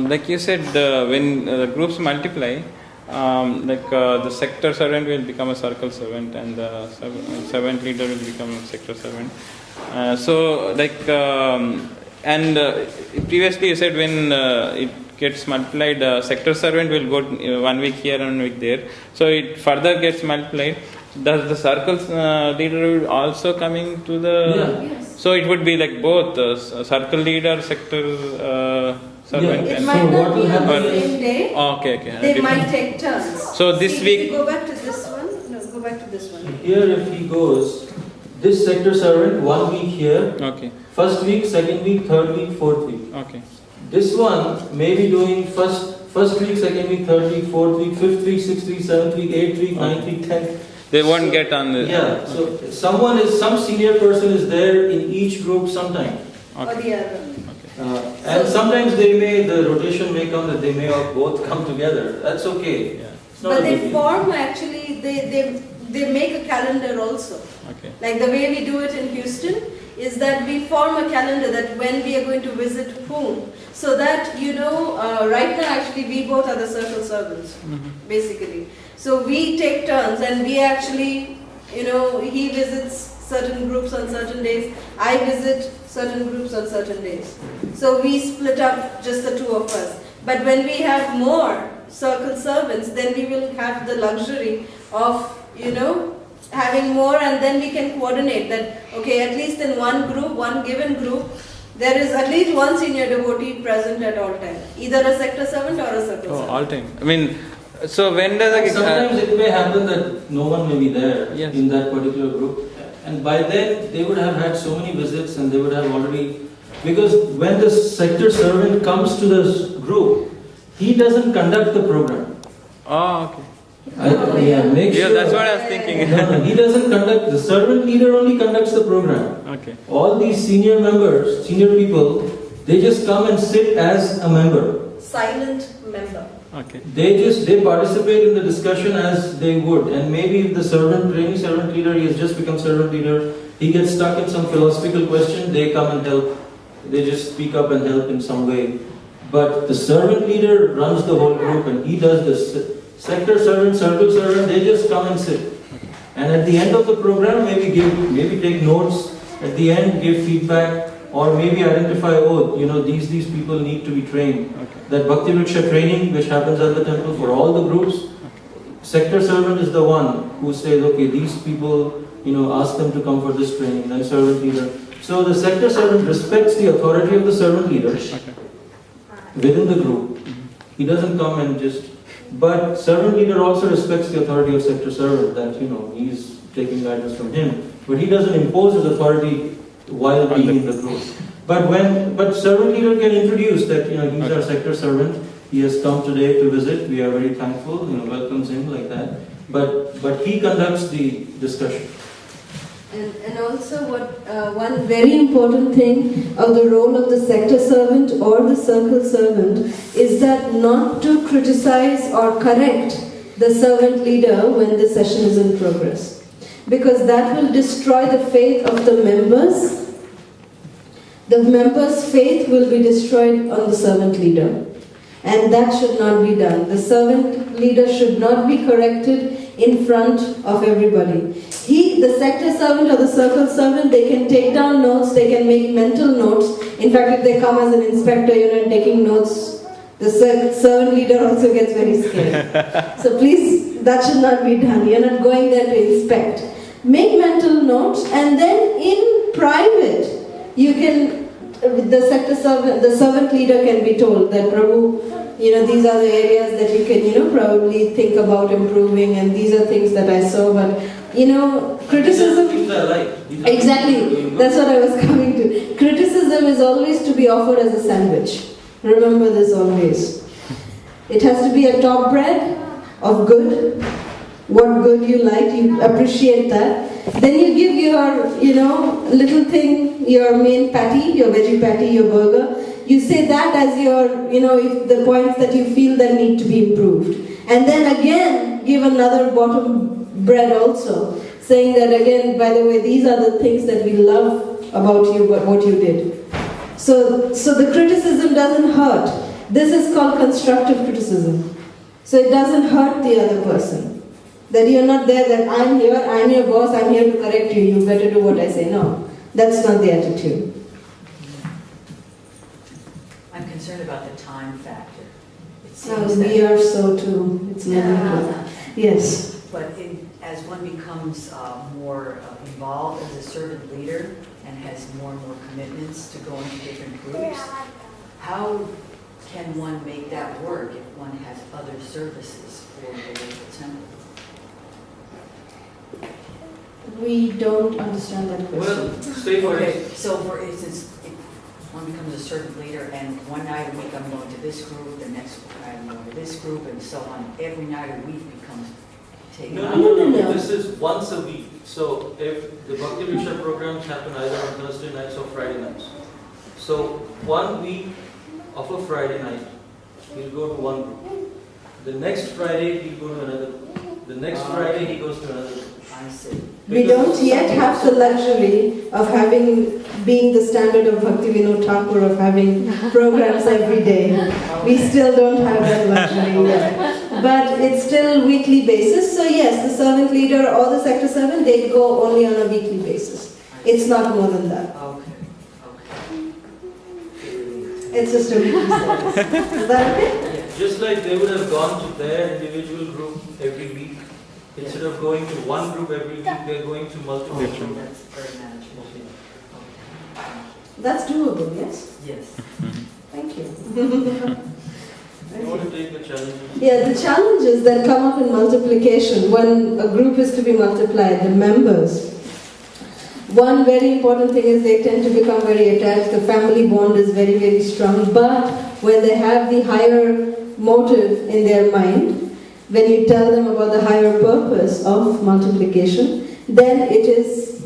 Like you said, when the groups multiply, the sector servant will become a circle servant, and the servant leader will become a sector servant. Previously you said when it gets multiplied, sector servant will go 1 week here and 1 week there. So it further gets multiplied. Does the circle leader also coming to the? Yeah. Yes. So it would be like both circle leader, sector servant. It So might what not be will on the happen same day. Okay. They Different. might take turns. So this See, week. if you go back to this one. No, go back to this one. Here if he goes, this sector servant, 1 week here, Okay. first week, second week, third week, fourth week. Okay. This one may be doing first week, second week, third week, fourth week, fifth week, sixth week, seventh week, eighth week, ninth week, 10th. They won't get on the... Yeah, so some senior person is there in each group sometime. Or the other. And sometimes the rotation may come that they may both come together. That's okay. Yeah. It's not But a big they deal. form actually, they make a calendar also. Okay. Like the way we do it in Houston is that we form a calendar that when we are going to visit whom. So that, right now actually we both are the circle servants, basically. So we take turns and we actually, he visits certain groups on certain days, I visit certain groups on certain days. So we split up just the two of us. But when we have more circle servants, then we will have the luxury of, having more, and then we can coordinate that, okay, at least in one given group, there is at least one senior devotee present at all times, either a sector servant or a circle servant. All time. I mean, so when does Sometimes it may happen that no one may be there Yes. in that particular group, and by then they would have had so many visits and they would have already, because when the sector servant comes to this group, he doesn't conduct the program. Oh, okay. Make sure. Yeah, that's what I was thinking. No, he doesn't conduct. The servant leader only conducts the program. Okay. All these senior members, senior people, they just come and sit as a member. Silent member. Okay. They participate in the discussion as they would, and maybe if the training servant leader, he has just become servant leader, he gets stuck in some philosophical question, they come and help. They just speak up and help in some way. But the servant leader runs the whole group, and he does this. Sector servant, circle servant, they just come and sit. And at the end of the program, maybe take notes. At the end, give feedback, or maybe identify, these people need to be trained. Okay. That Bhakti Vriksha training, which happens at the temple for all the groups, sector servant is the one who says, okay, these people, ask them to come for this training. Then servant leader. So the sector servant respects the authority of the servant leader within the group. He doesn't come and just. But servant leader also respects the authority of sector servant, that he's taking guidance from him. But he doesn't impose his authority while being in the group. But servant leader can introduce that he's our sector servant. He has come today to visit. We are very thankful. Welcomes him like that. But he conducts the discussion. And also one very important thing of the role of the sector servant or the circle servant is that not to criticize or correct the servant leader when the session is in progress. Because that will destroy the faith of the members. The members' faith will be destroyed on the servant leader. And that should not be done. The servant leader should not be corrected in front of everybody. The sector servant or the circle servant, they can take down notes, they can make mental notes. In fact, if they come as an inspector, and taking notes, the servant leader also gets very scared. So please, that should not be done. You're not going there to inspect. Make mental notes, and then in private, you can, the servant leader can be told that, Prabhu, these are the areas that you can, probably think about improving, and these are things that I saw, but, criticism... These are right. Exactly, that's what I was coming to. Criticism is always to be offered as a sandwich. Remember this always. It has to be a top bread of good. What good you like, you appreciate that. Then you give your, little thing, your main patty, your veggie patty, your burger. You say that as your, if the points that you feel that need to be improved. And then again, give another bottom bread also, saying that again, by the way, these are the things that we love about you, what you did. So the criticism doesn't hurt. This is called constructive criticism. So it doesn't hurt the other person. That you're not there, that I'm here, I'm your boss, I'm here to correct you, you better do what I say. No, that's not the attitude. I'm concerned about the time factor. It Oh, seems we that, are so too. It's limited. Yes. but as one becomes more involved as a servant leader and has more and more commitments to go into different groups, how can one make that work if one has other services for the local temple? We don't understand that question. Well, say for Okay, so for instance, if one becomes a servant leader and one night a week I'm going to this group, the next night I'm going to this group, and so on, every night a week becomes taken No, up? no. This is once a week. So if the Bhakti Vriksha programs happen either on Thursday nights or Friday nights. So 1 week of a Friday night, he'll go to one group. The next Friday he'll go to another group. The next Friday he goes to another group. I see. We don't yet have the luxury of being the standard of Bhakti Vinod Thakur, of having programs every day. We still don't have that luxury yet. But it's still weekly basis. So yes, the servant leader or the sector servant, they go only on a weekly basis. It's not more than that. Okay. It's just a weekly status. Is that okay? Just like they would have gone to their individual group every week, instead of going to one group every week, they're going to multiple groups. That's very manageable. That's doable, yes? Yes. Thank you. You want to take the challenges? Yeah, the challenges that come up in multiplication, when a group is to be multiplied, the members. One very important thing is they tend to become very attached. The family bond is very, very strong. But when they have the higher motive in their mind, when you tell them about the higher purpose of multiplication, then it is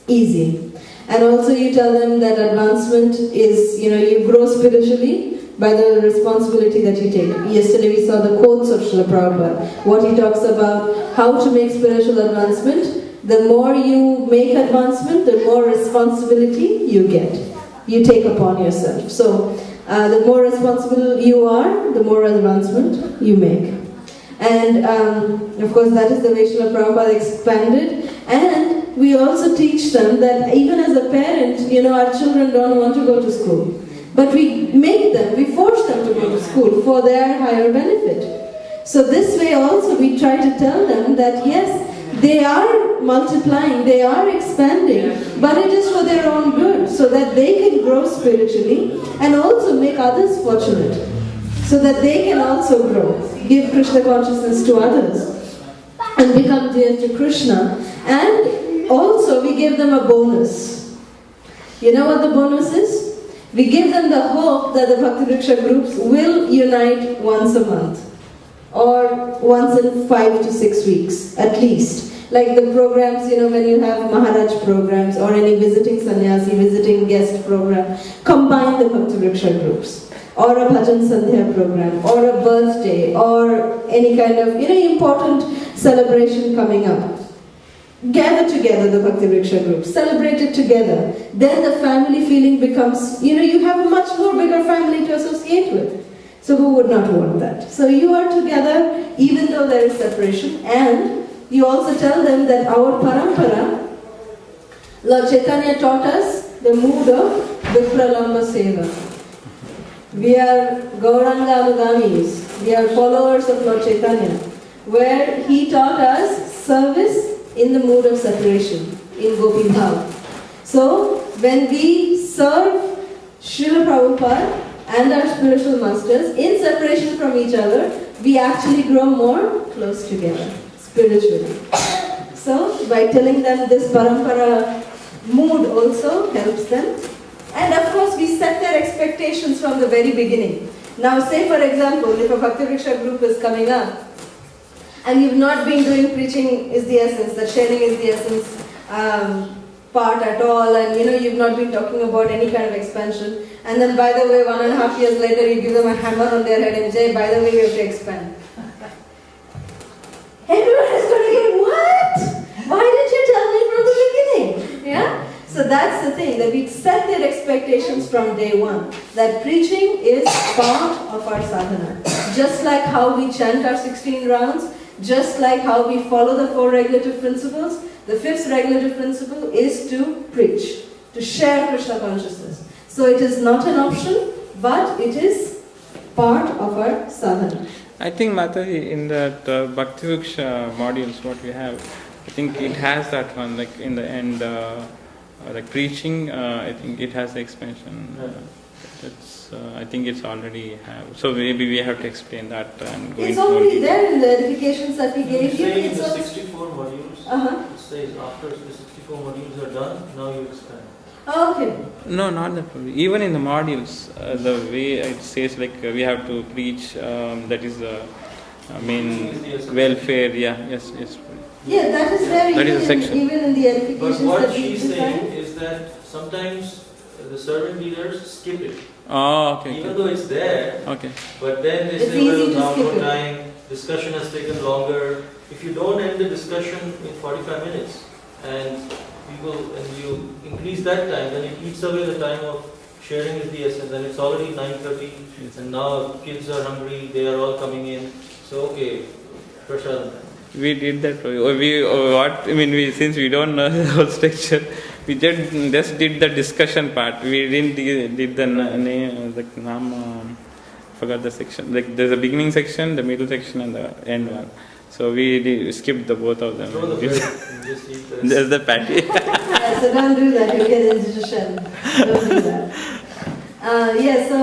easy. And also you tell them that advancement is, you grow spiritually by the responsibility that you take. Yesterday we saw the quotes of Srila Prabhupada, what he talks about how to make spiritual advancement. The more you make advancement, the more responsibility you get. You take upon yourself. So, the more responsible you are, the more advancement you make. And, of course, that is the way Srila Prabhupada expanded. And we also teach them that even as a parent, our children don't want to go to school. But we force them to go to school for their higher benefit. So this way also we try to tell them that yes, they are multiplying, they are expanding, but it is for their own good, so that they can grow spiritually and also make others fortunate, so that they can also grow, give Krishna consciousness to others, and become dear to Krishna. And also we give them a bonus. You know what the bonus is? We give them the hope that the Bhakti Vriksha groups will unite once a month, or once in 5 to 6 weeks, at least. Like the programs, when you have Maharaj programs, or any visiting sannyasi, visiting guest program, combine the Bhakti Vriksha groups. Or a Bhajan Sandhya program, or a birthday, or any kind of, important celebration coming up. Gather together the Bhakti Vriksha group, celebrate it together. Then the family feeling becomes, you have a much more bigger family to associate with. So who would not want that? So you are together even though there is separation, and you also tell them that our parampara, Lord Chaitanya taught us the mood of Vipralamba Seva. We are Gauranga Anugamis, we are followers of Lord Chaitanya, where he taught us service in the mood of separation, in Gopi Bhav. So, when we serve Srila Prabhupada and our spiritual masters in separation from each other, we actually grow more close together, spiritually. So, by telling them this parampara mood also helps them. And of course, we set their expectations from the very beginning. Now, say for example, if a Bhakti Vriksha group is coming up, and you've not been doing preaching is the essence, that sharing is the essence part at all, and you've not been talking about any kind of expansion, and then by the way, 1.5 years later, you give them a hammer on their head and say, by the way, we have to expand. Everyone is going to get, what? Why didn't you tell me from the beginning? Yeah? So that's the thing, that we set their expectations from day one, that preaching is part of our sadhana. Just like how we chant our 16 rounds, just like how we follow the 4 regulative principles, the 5th regulative principle is to preach, to share Krishna consciousness. So it is not an option, but it is part of our sadhana. I think, Mataji, in that Bhakti Vriksha modules, what we have, I think it has that one, like in the end, like preaching, I think it has the expansion. I think it's already have. So maybe we have to explain that and go it's into already there in the edifications that we gave you. In the 64 modules, it says after the 64 modules are done, now you expand. Oh, okay. No, not that. Even in the modules, the way it says, like we have to preach, that is I mean, welfare, yeah, yes. Yeah, that is there That is a section. even in the edifications But what that we she's saying design. is that sometimes the servant leaders skip it. Oh, okay. Even though it's there, Okay. but then they It's say, easy well, to now skip no it. time, discussion has taken longer. If you don't end the discussion in 45 minutes and you increase that time, then it eats away the time of sharing with the essence, and it's already 9:30 and now kids are hungry, they are all coming in. So okay, Prashad. We did that. Since we don't know the whole structure, we just did the discussion part. We didn't did the name, forgot the section. Like there's a beginning section, the middle section, and the end one. So we skipped the both of them. Throw the bread and just eat the rest. There's the patty. Yeah, so don't do that, you'll get indigestion. Don't do that. So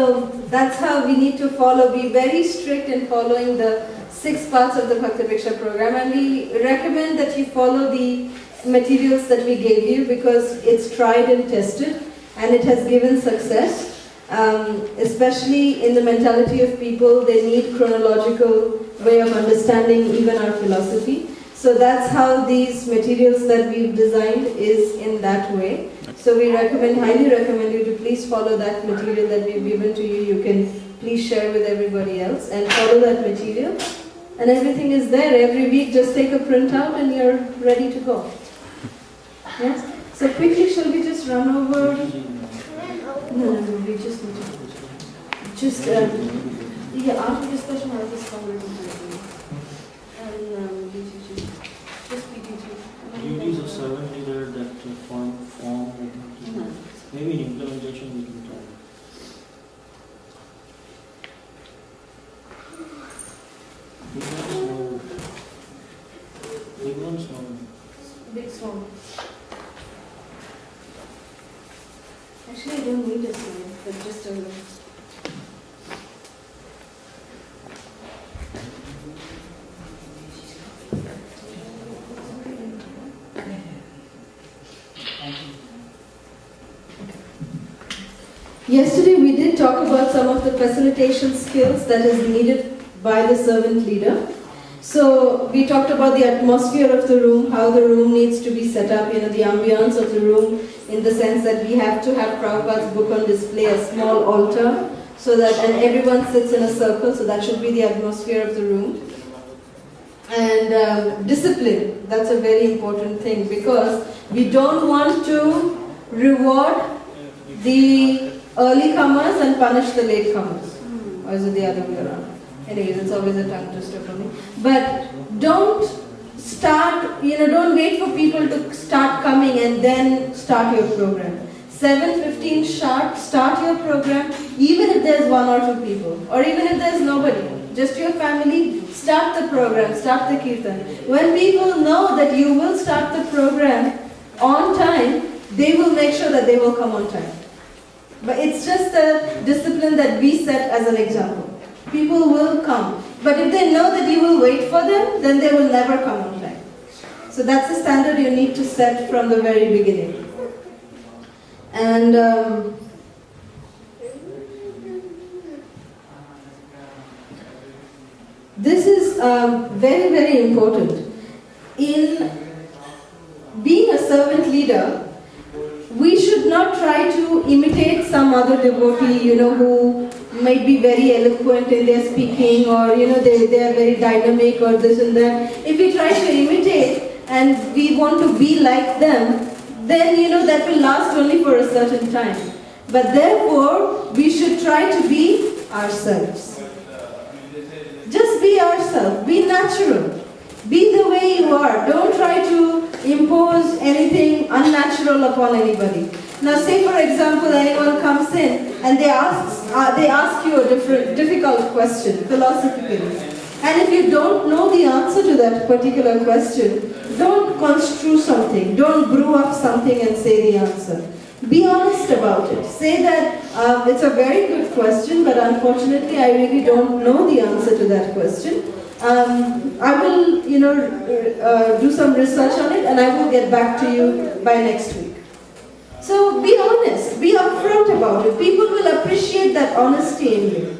that's how we need to follow, be very strict in following the 6 parts of the Bhakti Vriksha program, and we recommend that you follow the materials that we gave you because it's tried and tested and it has given success. Especially in the mentality of people, they need chronological way of understanding even our philosophy. So that's how these materials that we've designed is in that way. So we highly recommend you to please follow that material that we've given to you. You can please share with everybody else and follow that material. And everything is there. Every week just take a printout and you're ready to go. Yes? So quickly, shall we just run over? No, we just need to after discussion I'll just cover it and just PPT. Duties of servant leader that form maybe in implementation we can try. Big one, small one. Big swan. Actually, I don't need a swan, but just a little. Yesterday we did talk about some of the facilitation skills that is needed by the servant leader. So we talked about the atmosphere of the room, how the room needs to be set up, the ambience of the room, in the sense that we have to have Prabhupada's book on display, a small altar, so that, and everyone sits in a circle, so that should be the atmosphere of the room. And discipline, that's a very important thing, because we don't want to reward the early comers and punish the late comers. Or is it the other way around? Anyways, it's always a tongue twister for me. But don't start, don't wait for people to start coming and then start your program. 7:15 sharp, start your program, even if there's 1 or 2 people, or even if there's nobody. Just your family, start the program, start the kirtan. When people know that you will start the program on time, they will make sure that they will come on time. But it's just a discipline that we set as an example. People will come. But if they know that you will wait for them, then they will never come on time. So that's the standard you need to set from the very beginning. And this is very, very important. In being a servant leader, we should not try to imitate some other devotee, who might be very eloquent in their speaking, or they are very dynamic, or this and that. If we try to imitate and we want to be like them, then that will last only for a certain time. But therefore, we should try to be ourselves. Just be ourselves. Be natural. Be the way you are. Don't try to impose anything unnatural upon anybody. Now, say for example, anyone comes in and they ask you a difficult question, philosophically. And if you don't know the answer to that particular question, don't construe something. Don't brew up something and say the answer. Be honest about it. Say that it's a very good question, but unfortunately I really don't know the answer to that question. I will, do some research on it and I will get back to you by next week. So be honest, be upfront about it. People will appreciate that honesty in you.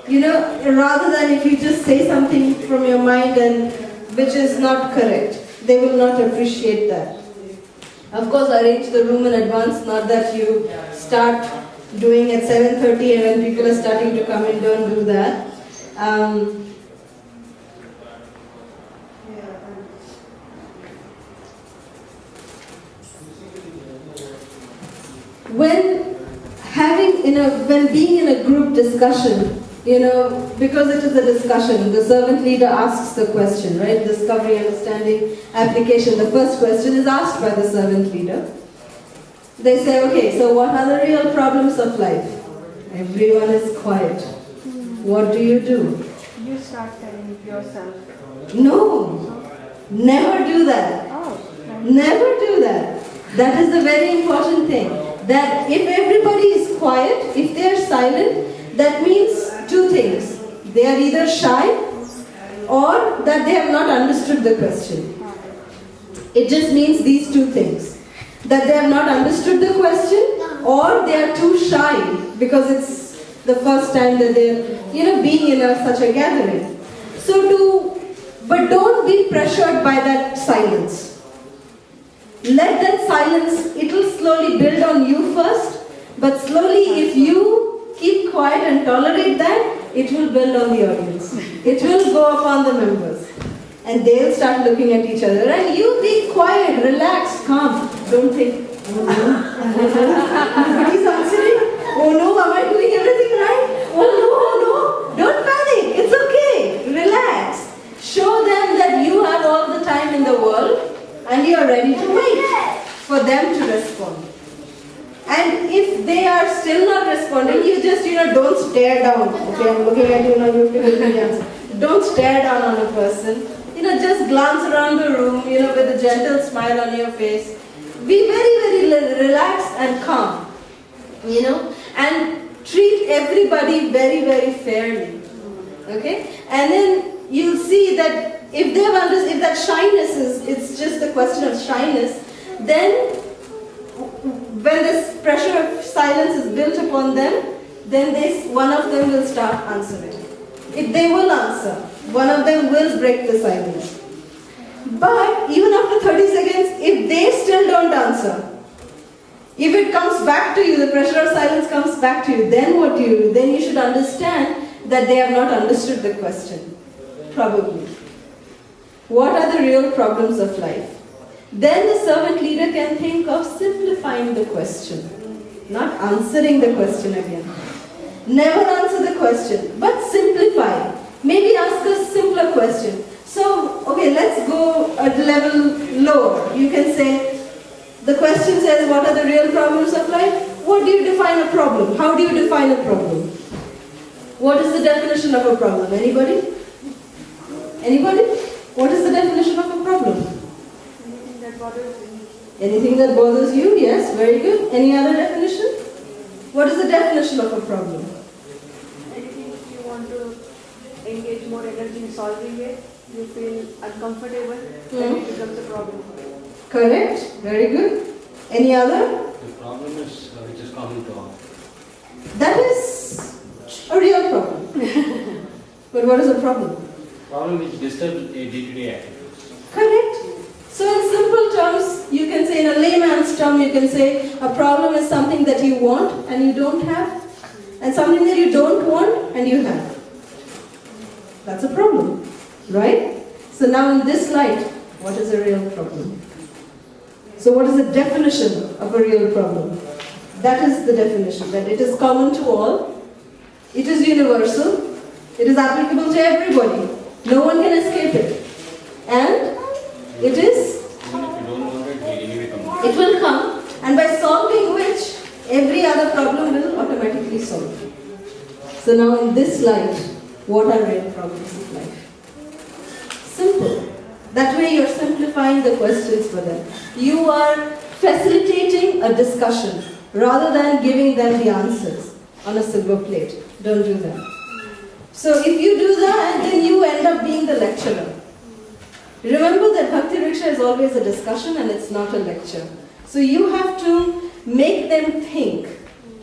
rather than if you just say something from your mind and which is not correct. They will not appreciate that. Of course, arrange the room in advance, not that you start doing at 7:30 and when people are starting to come in, don't do that. When being in a group discussion, because it is a discussion, the servant leader asks the question, right? Discovery, understanding, application. The first question is asked by the servant leader. They say, okay, so what are the real problems of life? Everyone is quiet. What do? You start telling yourself. No, never do that. Oh, Never do that. That is the very important thing. That if everybody is quiet, if they are silent, that means two things. They are either shy or that they have not understood the question. It just means these two things. That they have not understood the question or they are too shy because it's the first time that they're being in such a gathering. But don't be pressured by that silence. Let that silence, it will slowly build on you first, but slowly if you keep quiet and tolerate that, it will build on the audience. It will go upon the members. And they'll start looking at each other. And you be quiet, relaxed, calm. Don't think, oh no, everybody's answering. Oh no, am I doing everything right? Oh no, don't panic. It's okay. Relax. Show them that you have all the time in the world and you are ready to wait for them to respond. And if they are still not responding, you just, don't stare down. Okay, I'm looking at you now, you have to give me the answer. Don't stare down on a person. Just glance around the room, with a gentle smile on your face. Be very, very relaxed and calm, and treat everybody very, very fairly. Okay? And then you'll see that if that shyness it's just a question of shyness, then when this pressure of silence is built upon them, then one of them will start answering. If they will answer, one of them will break the silence. But even after 30 seconds, if they still don't answer, if it comes back to you, the pressure of silence comes back to you, then what do you do? Then you should understand that they have not understood the question. Probably. What are the real problems of life? Then the servant leader can think of simplifying the question, not answering the question again. Never answer the question, but simplify. Maybe ask a simpler question. So, okay, let's go a level lower. You can say, the question says, what are the real problems of life? What do you define a problem? How do you define a problem? What is the definition of a problem? Anybody? Anybody? What is the definition of a problem? Anything that bothers you. Anything that bothers you? Yes, very good. Any other definition? What is the definition of a problem? Anything you want to engage more energy in solving it, you feel uncomfortable, then it becomes a problem. Correct. Very good. Any other? The problem is which is common to all. That is a real problem. But what is a problem? Problem which disturbs a day-to-day activities. Correct. So in simple terms, you can say, in a layman's term, you can say a problem is something that you want and you don't have, and something that you don't want and you have. That's a problem, right? So now in this light, what is a real problem? So what is the definition of a real problem? That is the definition, that it is common to all, it is universal, it is applicable to everybody. No one can escape it. And it is, Even if you don't want it, it anyway come. it will come, and by solving which, every other problem will automatically solve. So now in this light, what are real problems of life? Simple. That way you're simplifying the questions for them. You are facilitating a discussion rather than giving them the answers on a silver plate. Don't do that. So if you do that, then you end up being the lecturer. Remember that Bhakti Vriksha is always a discussion and it's not a lecture. So you have to make them think,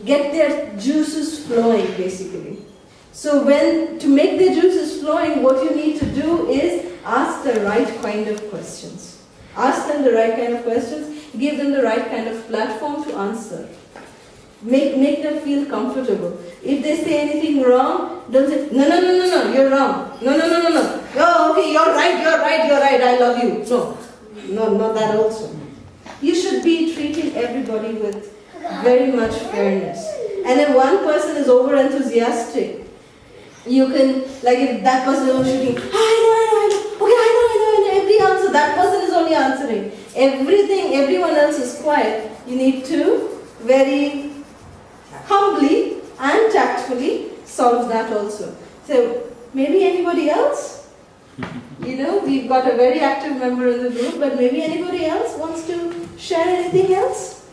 get their juices flowing basically. So to make the juices flowing, what you need to do is ask the right kind of questions. Ask them the right kind of questions, give them the right kind of platform to answer. Make them feel comfortable. If they say anything wrong, don't say, no, you're wrong. No. Oh, okay, you're right, I love you. No, not that also. You should be treating everybody with very much fairness. And if one person is over enthusiastic, you can, like if that person is shooting, I know, okay, I know, every answer, that person is only answering. Everyone else is quiet. You need to very humbly and tactfully solve that also. So, maybe anybody else? We've got a very active member in the group, but maybe anybody else wants to share anything else?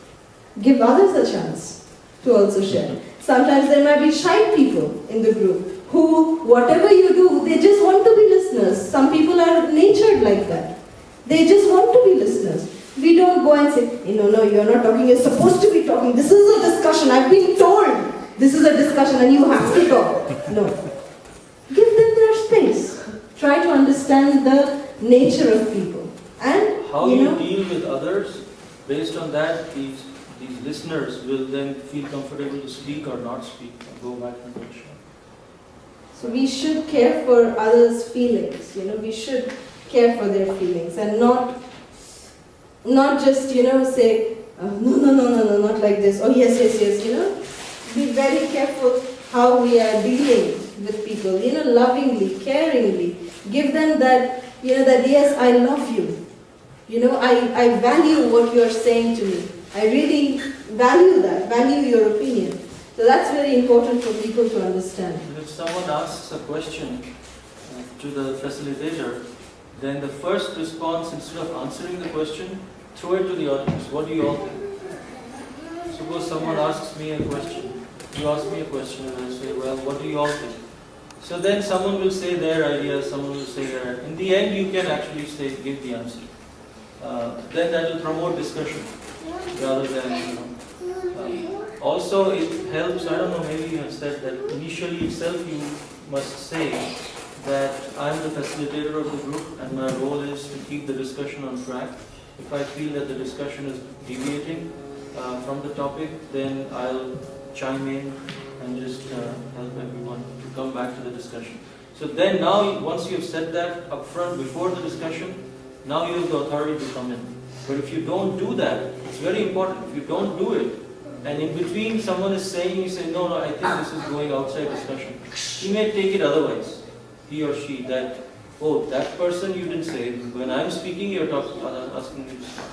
Give others a chance to also share. Sometimes there might be shy people in the group who, whatever you do, they just want to be listeners. Some people are natured like that. They just want to be listeners. We don't go and say, no, you're not talking, you're supposed to be talking. This is a discussion, I've been told. This is a discussion and you have to talk. No. Give them their space. Try to understand the nature of people. And how you deal with others, based on that, these listeners will then feel comfortable to speak or not speak and go back and workshop. So we should care for others' feelings. We should care for their feelings and not just, say, no, not like this. Oh, yes. Be very careful how we are dealing with people. Lovingly, caringly. Give them that, that yes, I love you. I value what you're saying to me. I really value that, value your opinion. So that's very important for people to understand. If someone asks a question to the facilitator, then the first response, instead of answering the question, throw it to the audience. What do you all think? Suppose someone asks me a question. You ask me a question and I say, well, what do you all think? So then someone will say their ideas, someone will say their... In the end, you can actually give the answer. Then that will promote discussion rather than, also, it helps, I don't know, maybe you have said that initially itself you must say that I'm the facilitator of the group and my role is to keep the discussion on track. If I feel that the discussion is deviating from the topic, then I'll chime in and just help everyone to come back to the discussion. So then now, once you have said that up front before the discussion, now you have the authority to come in. But if you don't do that, it's very important. If you don't do it, and in between someone is saying, you say, no, I think this is going outside discussion. He may take it otherwise, he or she, that, oh, that person you didn't say, when I'm speaking, you're asking me to stop.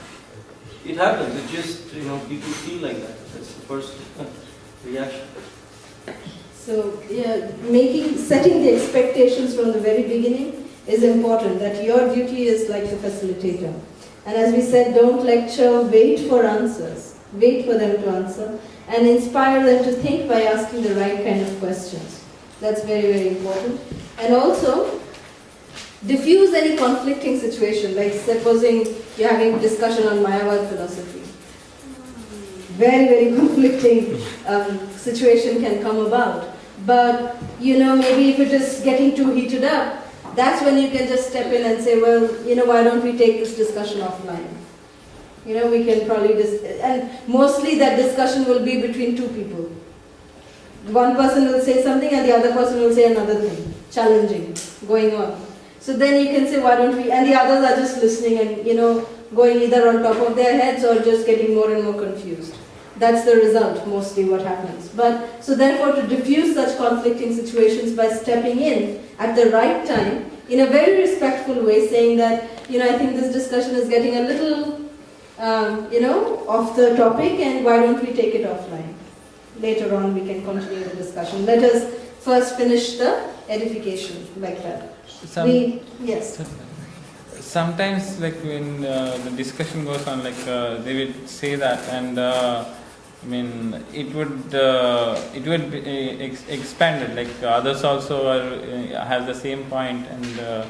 It happens, it just, people feel like that. That's the first reaction. So, setting the expectations from the very beginning is important, that your duty is like the facilitator. And as we said, don't lecture, wait for answers. Wait for them to answer and inspire them to think by asking the right kind of questions. That's very, very important. And also, diffuse any conflicting situation, like supposing you're having a discussion on Mayavad philosophy. Very, very conflicting situation can come about. But, maybe if it is getting too heated up, that's when you can just step in and say, well, why don't we take this discussion offline? We can probably and mostly that discussion will be between two people. One person will say something and the other person will say another thing, challenging, going on. So then you can say, why don't we, and the others are just listening and, going either on top of their heads or just getting more and more confused. That's the result, mostly what happens. But, so therefore to diffuse such conflicting situations by stepping in at the right time, in a very respectful way, saying that, I think this discussion is getting a little off the topic, and why don't we take it offline? Later on we can continue the discussion. Let us first finish the edification, like that. Yes. Sometimes, like when the discussion goes on, like they will say that, and it would be expanded. Like others also have the same point, and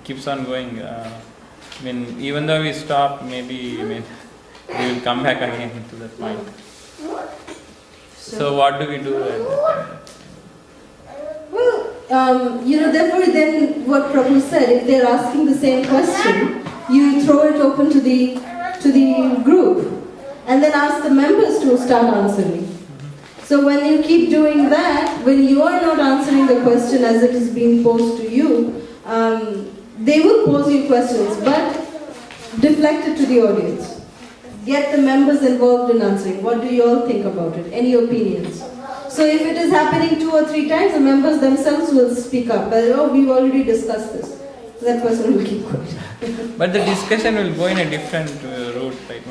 keeps on going. Even though we stop, maybe we will come back again to that point. So what do we do at that time? Well, therefore then what Prabhu said, if they're asking the same question, you throw it open to the group and then ask the members to start answering. So when you keep doing that, when you are not answering the question as it is being posed to you, they will pose you questions, but deflect it to the audience. Get the members involved in answering. What do you all think about it? Any opinions? So if it is happening 2 or 3 times, the members themselves will speak up. But, we've already discussed this. That person will keep quiet. But the discussion will go in a different route, right?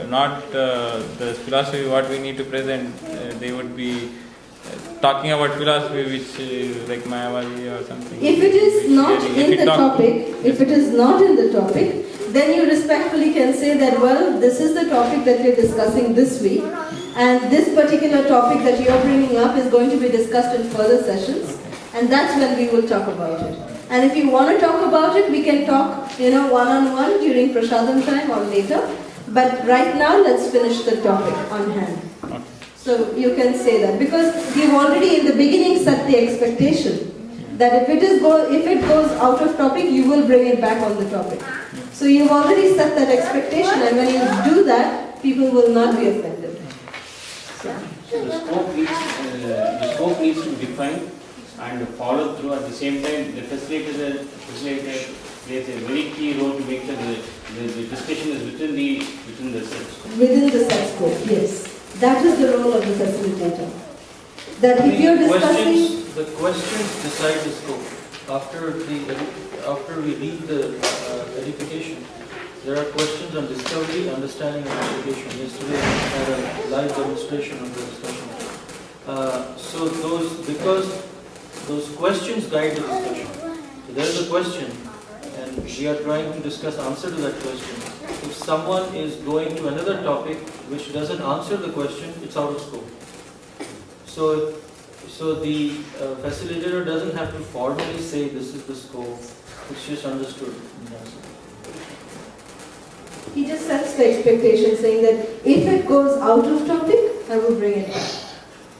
Not the philosophy what we need to present. They would be talking about philosophy which is like Mayavadi or something. If it is not in the topic, then you respectfully can say that, well, this is the topic that we're discussing this week, and this particular topic that you're bringing up is going to be discussed in further sessions, and that's when we will talk about it. And if you want to talk about it, we can talk, one-on-one during prasadam time or later. But right now, let's finish the topic on hand. Okay. So you can say that, because we've already in the beginning set the expectation that if it goes out of topic, you will bring it back on the topic. So you've already set that expectation, and when you do that, people will not be offended. So the scope needs to be defined and followed through. At the same time, the facilitator plays a very key role to make sure the discussion is within the set scope. Within the set scope, yes. That is the role of the facilitator. That if you're discussing... The questions decide the scope. After we read the edification, there are questions on discovery, understanding, and application. Yesterday I had a live demonstration of the discussion. Because those questions guide the discussion. So there is a question, and we are trying to discuss answer to that question. If someone is going to another topic which doesn't answer the question, it's out of scope. So the facilitator doesn't have to formally say this is the scope. It's just understood. He just sets the expectation, saying that if it goes out of topic, I will bring it back.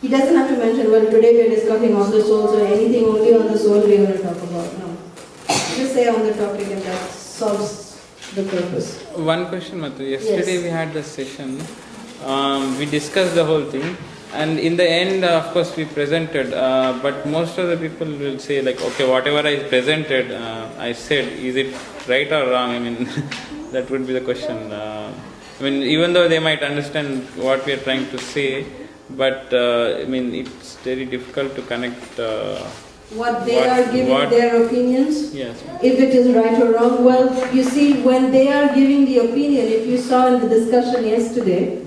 He doesn't have to mention, well, today we are discussing on the souls or anything only on the soul we are going to talk about. No. Just say on the topic and that solves the purpose. One question, Matu. Yesterday we had the session. We discussed the whole thing. And in the end, of course, we presented, but most of the people will say like, okay, whatever I presented, I said, is it right or wrong? I mean, that would be the question. Even though they might understand what we are trying to say, but it's very difficult to connect what they are giving their opinions. Yes. If it is right or wrong. Well, you see, when they are giving the opinion, if you saw in the discussion yesterday,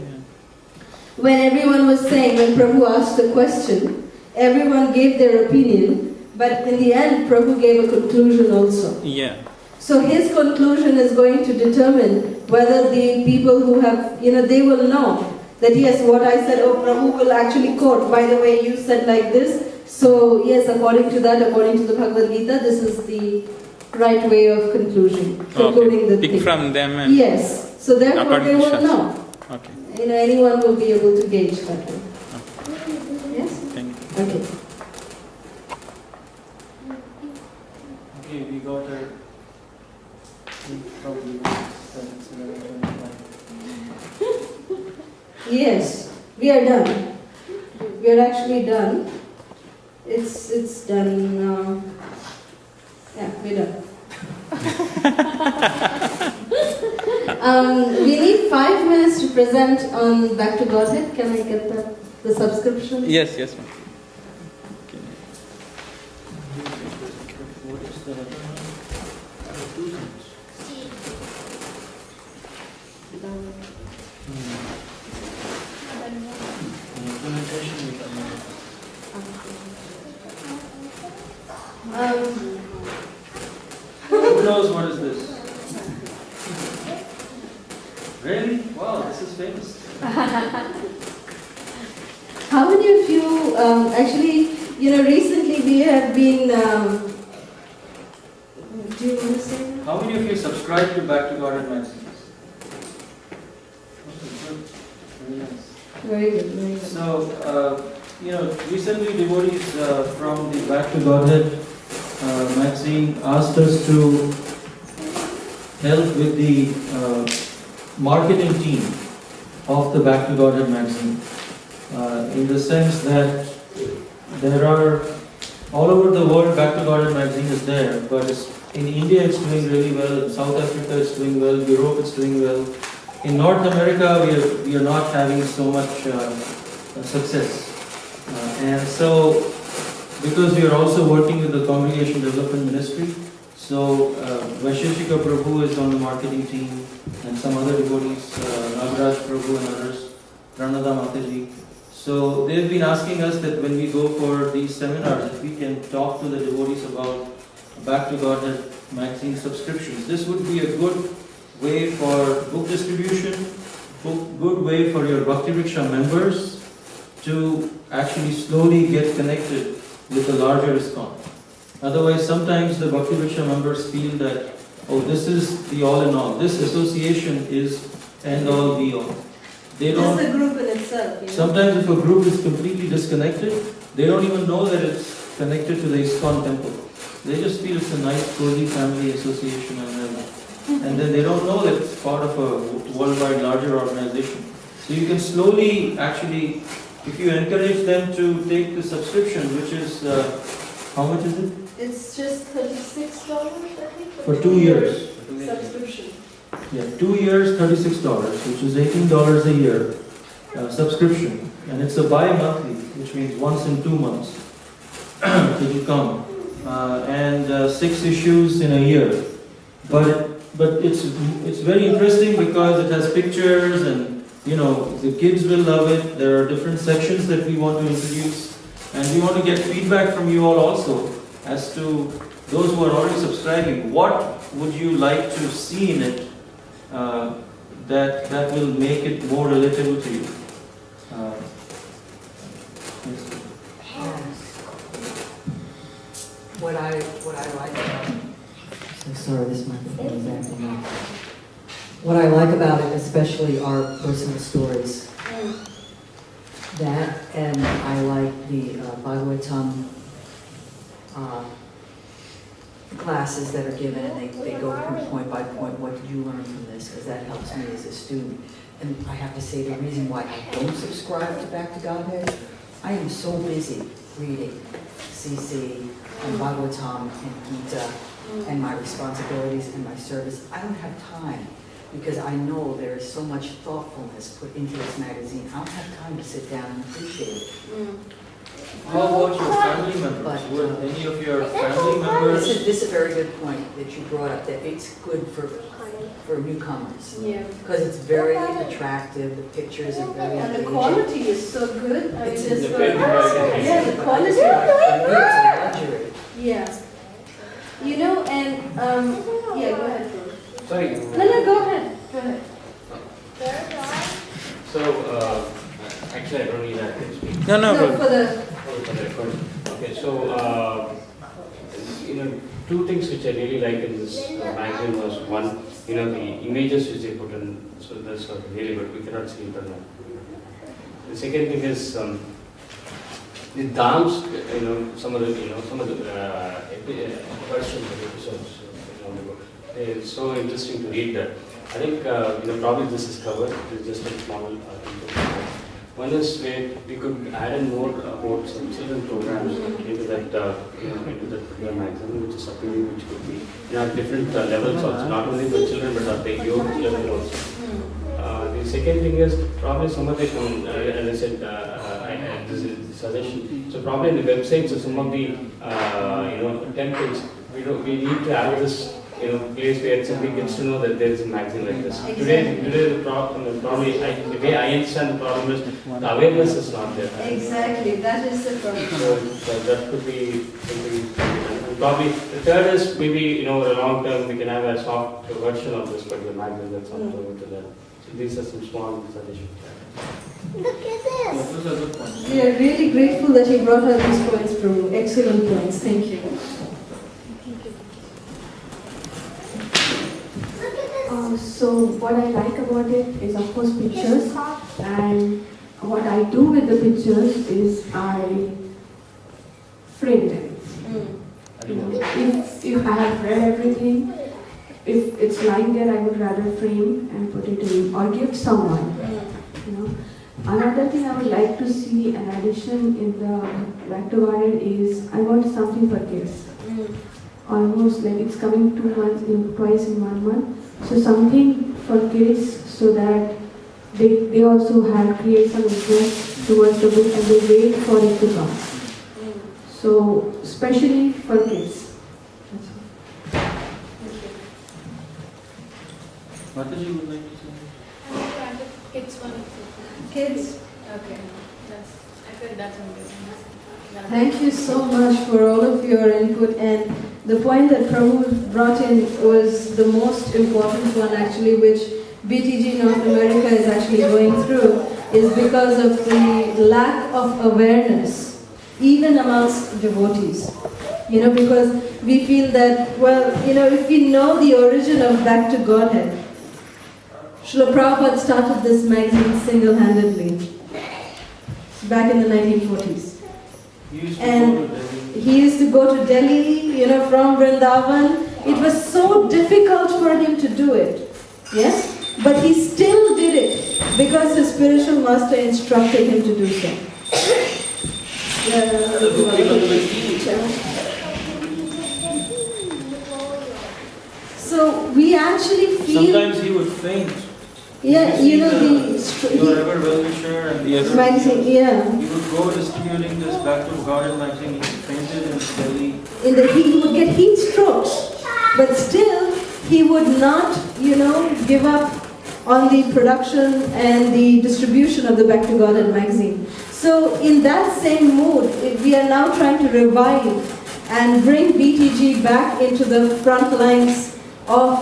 when everyone was saying, when Prabhu asked the question, everyone gave their opinion, but in the end, Prabhu gave a conclusion also. Yeah. So his conclusion is going to determine whether the people who have, they will know that yes, what I said, Prabhu will actually quote, by the way, you said like this, so yes, according to that, according to the Bhagavad Gita, this is the right way of concluding the Pick thing. from them and... Yes, so therefore they will know. Okay. Anyone will be able to gauge that way. Okay. Yes? Thank you. Okay. Okay, we got our probably Yes, we are done. We are actually done. It's done now. Yeah, we're done. We need 5 minutes to present on Back to Godhead. Can I get the subscription? Yes, ma'am. what is the implementation we can who knows what is this? Really? Wow, this is famous. How many of you, actually, recently we have been, do you want to say that? How many of you subscribe to Back to Godhead magazines? Okay, good. Very nice. Very good, very good. So, recently devotees from the Back to Godhead magazine asked us to help with the marketing team of the Back to Godhead magazine, in the sense that there are, all over the world Back to Godhead magazine is there, but in India it's doing really well, in South Africa it's doing well, Europe it's doing well. In North America we are not having so much success. And so, because we are also working with the Congregation Development Ministry, so Vaisheshika Prabhu is on the marketing team, and some other devotees, Nagaraj Prabhu and others, Kalasudha Mataji. So they've been asking us that when we go for these seminars, if we can talk to the devotees about Back to Godhead magazine subscriptions. This would be a good way for book distribution, good way for your Bhakti Vriksha members to actually slowly get connected with the larger ISKCON. Otherwise, sometimes the Bhakti Vriksha members feel that, oh, this is the all in all. This association is end all be all. They don't. Just a group in itself. Sometimes if a group is completely disconnected, they don't even know that it's connected to the ISKCON temple. They just feel it's a nice, cozy family association, and then they don't know that it's part of a worldwide larger organization. So you can slowly, actually, if you encourage them to take the subscription, which is, how much is it? It's just $36, I think. For 2 years. Subscription. Yeah, 2 years, $36, which is $18 a year subscription. And it's a bi-monthly, which means once in 2 months it will come. And 6 issues in a year. But it's very interesting because it has pictures, and the kids will love it. There are different sections that we want to introduce, and we want to get feedback from you all also as to those who are already subscribing. What would you like to see in it that will make it more relatable to you? What I like about it, so sorry, this microphone is acting up. What I like about it, especially our personal stories. That, and I like the Bhagavatam classes that are given, and they go from point by point, what did you learn from this? Because that helps me as a student. And I have to say, the reason why I don't subscribe to Back to Godhead, I am so busy reading CC and Bhagavatam and Gita and my responsibilities and my service. I don't have time, because I know there is so much thoughtfulness put into this magazine. I don't have time to sit down and appreciate it. How about your family members? Were any of your family members? This is a very good point that you brought up, that it's good for newcomers. Yeah. Because it's very attractive, the pictures are very And the engaging. quality is so good. I mean, It's just the for, yeah, the quality. For me, it's a luxury. Yeah. And yeah, go ahead, Prabhu. Sorry. No, go ahead. Go ahead. So, actually I don't need that to speak. No, No, for the For the record. Okay, so, two things which I really like in this magazine was, one, the images which they put in, so that's really good. We cannot see it on that. The second thing is the dams. Some of the questions and episodes. It's so interesting to read that. I think probably this is covered. It's just a small one is where we could add in more about some children programs into that particular magazine, which is something which could be at different levels also, not only for children but at the youth level also. The second thing is probably some of the, as I said, this is the suggestion. So probably in the websites of some of the temples, we need to have this place where somebody gets to know that there is a magazine like this. Exactly. Today the problem, the way I understand the problem is the awareness is not there. exactly, that is the problem. So that could be something. Probably the third is maybe a long term we can have a soft version of this particular magazine that's not going to that. So these are some small suggestions. Look at this. Those are good points. We are really grateful that you brought out these points, Prabhu. Excellent points. Thank you. So what I like about it is, of course, pictures, and what I do with the pictures is I frame them. You know, if I have read everything, if it's lying there, I would rather frame and put it in or give someone. You know. Another thing I would like to see an addition in the Back to Garden is I want something for kids. Almost like it's coming twice in 1 month. So something for kids so that they also create some interest towards the book and they wait for it to come. So especially for kids. That's all. Mataji would like to say? Kids one. Kids. Okay. I feel that's okay. Thank you so much for all of your input, and the point that Prabhu brought in was the most important one actually, which BTG North America is actually going through, is because of the lack of awareness, even amongst devotees. You know, because we feel that, well, you know, if we know the origin of Back to Godhead, Srila Prabhupada started this magazine single-handedly back in the 1940s. And he used to go to Delhi, you know, from Vrindavan. It was so difficult for him to do it, yes? But he still did it because his spiritual master instructed him to do so. So we actually feel... Sometimes he would faint. Yeah, you know, your ever well-wisher and the magazine, yeah. He would go distributing this Back to Garden magazine. He fainted in Delhi. He would get heat strokes, but still he would not, you know, give up on the production and the distribution of the Back to Garden magazine. So in that same mood, we are now trying to revive and bring BTG back into the front lines of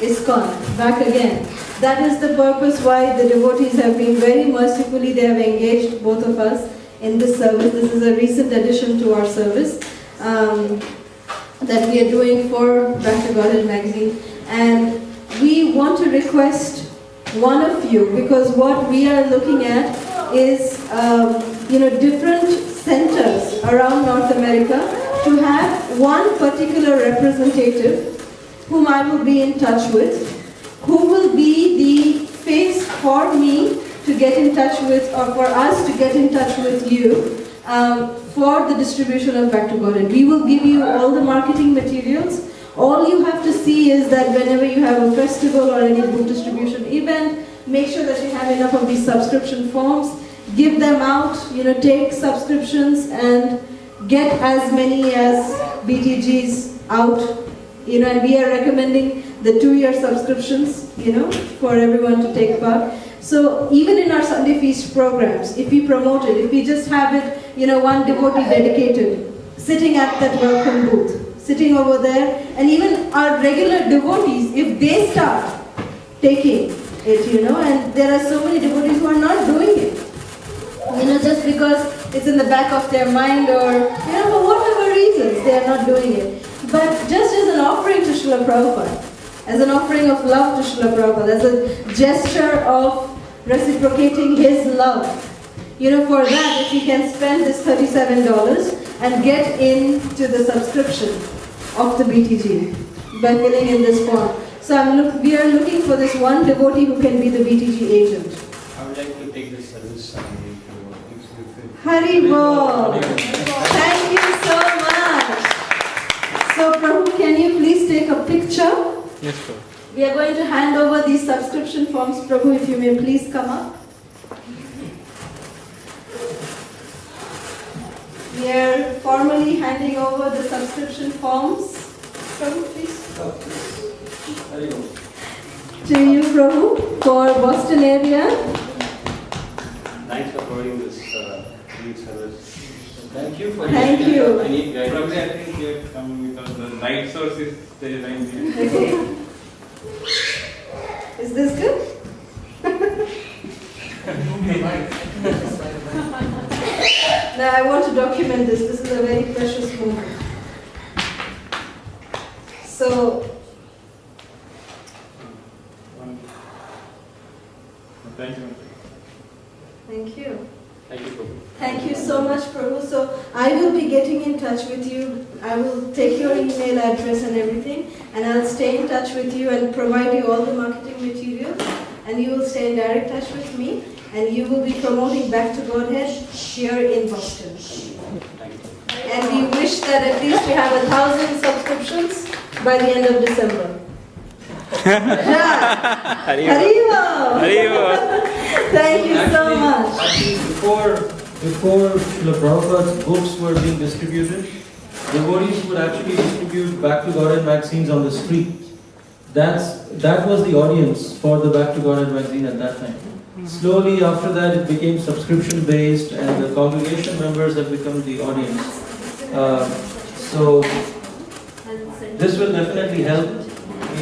ISKCON, back again. That is the purpose why the devotees have been very mercifully, they have engaged both of us in this service. This is a recent addition to our service that we are doing for Back to Godhead magazine. And we want to request one of you, because what we are looking at is you know, different centers around North America to have one particular representative whom I will be in touch with, who will be the face for me to get in touch with, or for us to get in touch with you for the distribution of Back to Godhead. We will give you all the marketing materials. All you have to see is that whenever you have a festival or any book distribution event, make sure that you have enough of these subscription forms, give them out, you know, take subscriptions and get as many as BTGs out. You know, and we are recommending the 2-year subscriptions, you know, for everyone to take part. So even in our Sunday Feast programs, if we promote it, if we just have it, you know, one devotee dedicated, sitting at that welcome booth, sitting over there, and even our regular devotees, if they start taking it, you know, and there are so many devotees who are not doing it, you know, just because it's in the back of their mind, or, you know, for whatever reasons, they are not doing it. But just as an offering to Srila Prabhupada, as an offering of love to Srila Prabhupada, as a gesture of reciprocating his love, you know, for that, if you can spend this $37 and get into the subscription of the BTG by filling in this form. So we are looking for this one devotee who can be the BTG agent. I would like to take this service. Hari Bol! Thank you so much. So Prabhu, can you please take a picture? Yes, sir. We are going to hand over these subscription forms. Prabhu, if you may please come up. We are formally handing over the subscription forms. Prabhu, please. To you, Prabhu, for Boston area. Thanks for providing this great service. Thank you for Thank you. I need guidance. Probably I think they have come because the light source is there right here. Okay. Is this good? Now I want to document this. This is a very precious moment. So, Thank you. thank Thank you. Thank you, Prabhu. Thank you so much, Prabhu. So I will be getting in touch with you. I will take your email address and everything, and I'll stay in touch with you and provide you all the marketing materials. And you will stay in direct touch with me, and you will be promoting Back to Godhead here in Boston. Thank you. And we wish that at least we have 1,000 subscriptions by the end of December. Haribo! Thank you so much. Actually, before Srila Prabhupada's books were being distributed, devotees would actually distribute Back to Godhead magazines on the street. That was the audience for the Back to Godhead magazine at that time. Slowly after that it became subscription based, and the congregation members have become the audience. So this will definitely help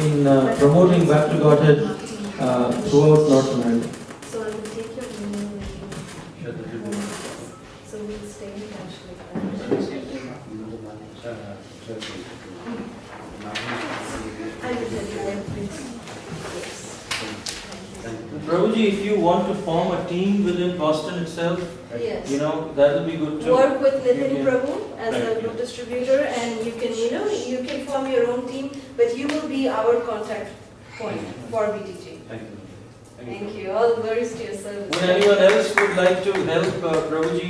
in promoting Back to Godhead throughout North America. So I will take your email with you. So we'll stay in touch with I will tell you everything. Prabhuji, if you want to form a team within Boston itself, Yes. that will be good too. Work with Nitin can- Prabhu as a group distributor, and you can form your own team, but you will be our contact point for BTG. Thank you. Thank you. All glories to your service. Would anyone else would like to help Prabhuji,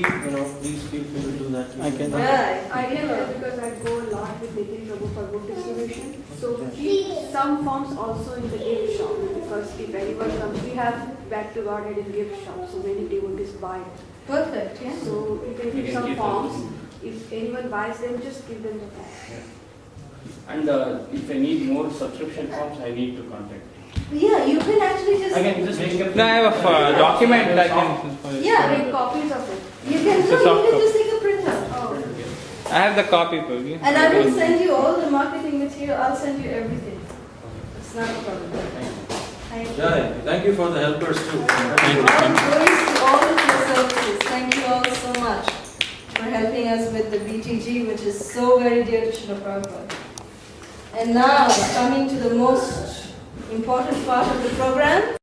please feel free to do that. I can. Yeah. I can help because I go a lot with Nitin Prabhu for book distribution. So keep some forms also in the gift shop, because if anyone comes, we have Back to Godhead in gift shop, so many devotees buy it. Perfect, yeah. So you can You give can some give forms. them. If anyone buys them, just give them the form. And if I need more subscription forms, I need to contact. Yeah, you can actually just. I can just make a. No, I have a document I can. Yeah. Make copies of it. You can, It's a no, soft you can copy. just take a printout. Oh. I have the copy for you. And I will send you all the marketing material. I'll send you everything. It's not a problem. Thank you. Jai, thank you for the helpers too. Thank you. All glories to all of your services. Thank you all so much for helping us with the BTG, which is so very dear to Srila Prabhupada. And now, coming to the most important part of the program.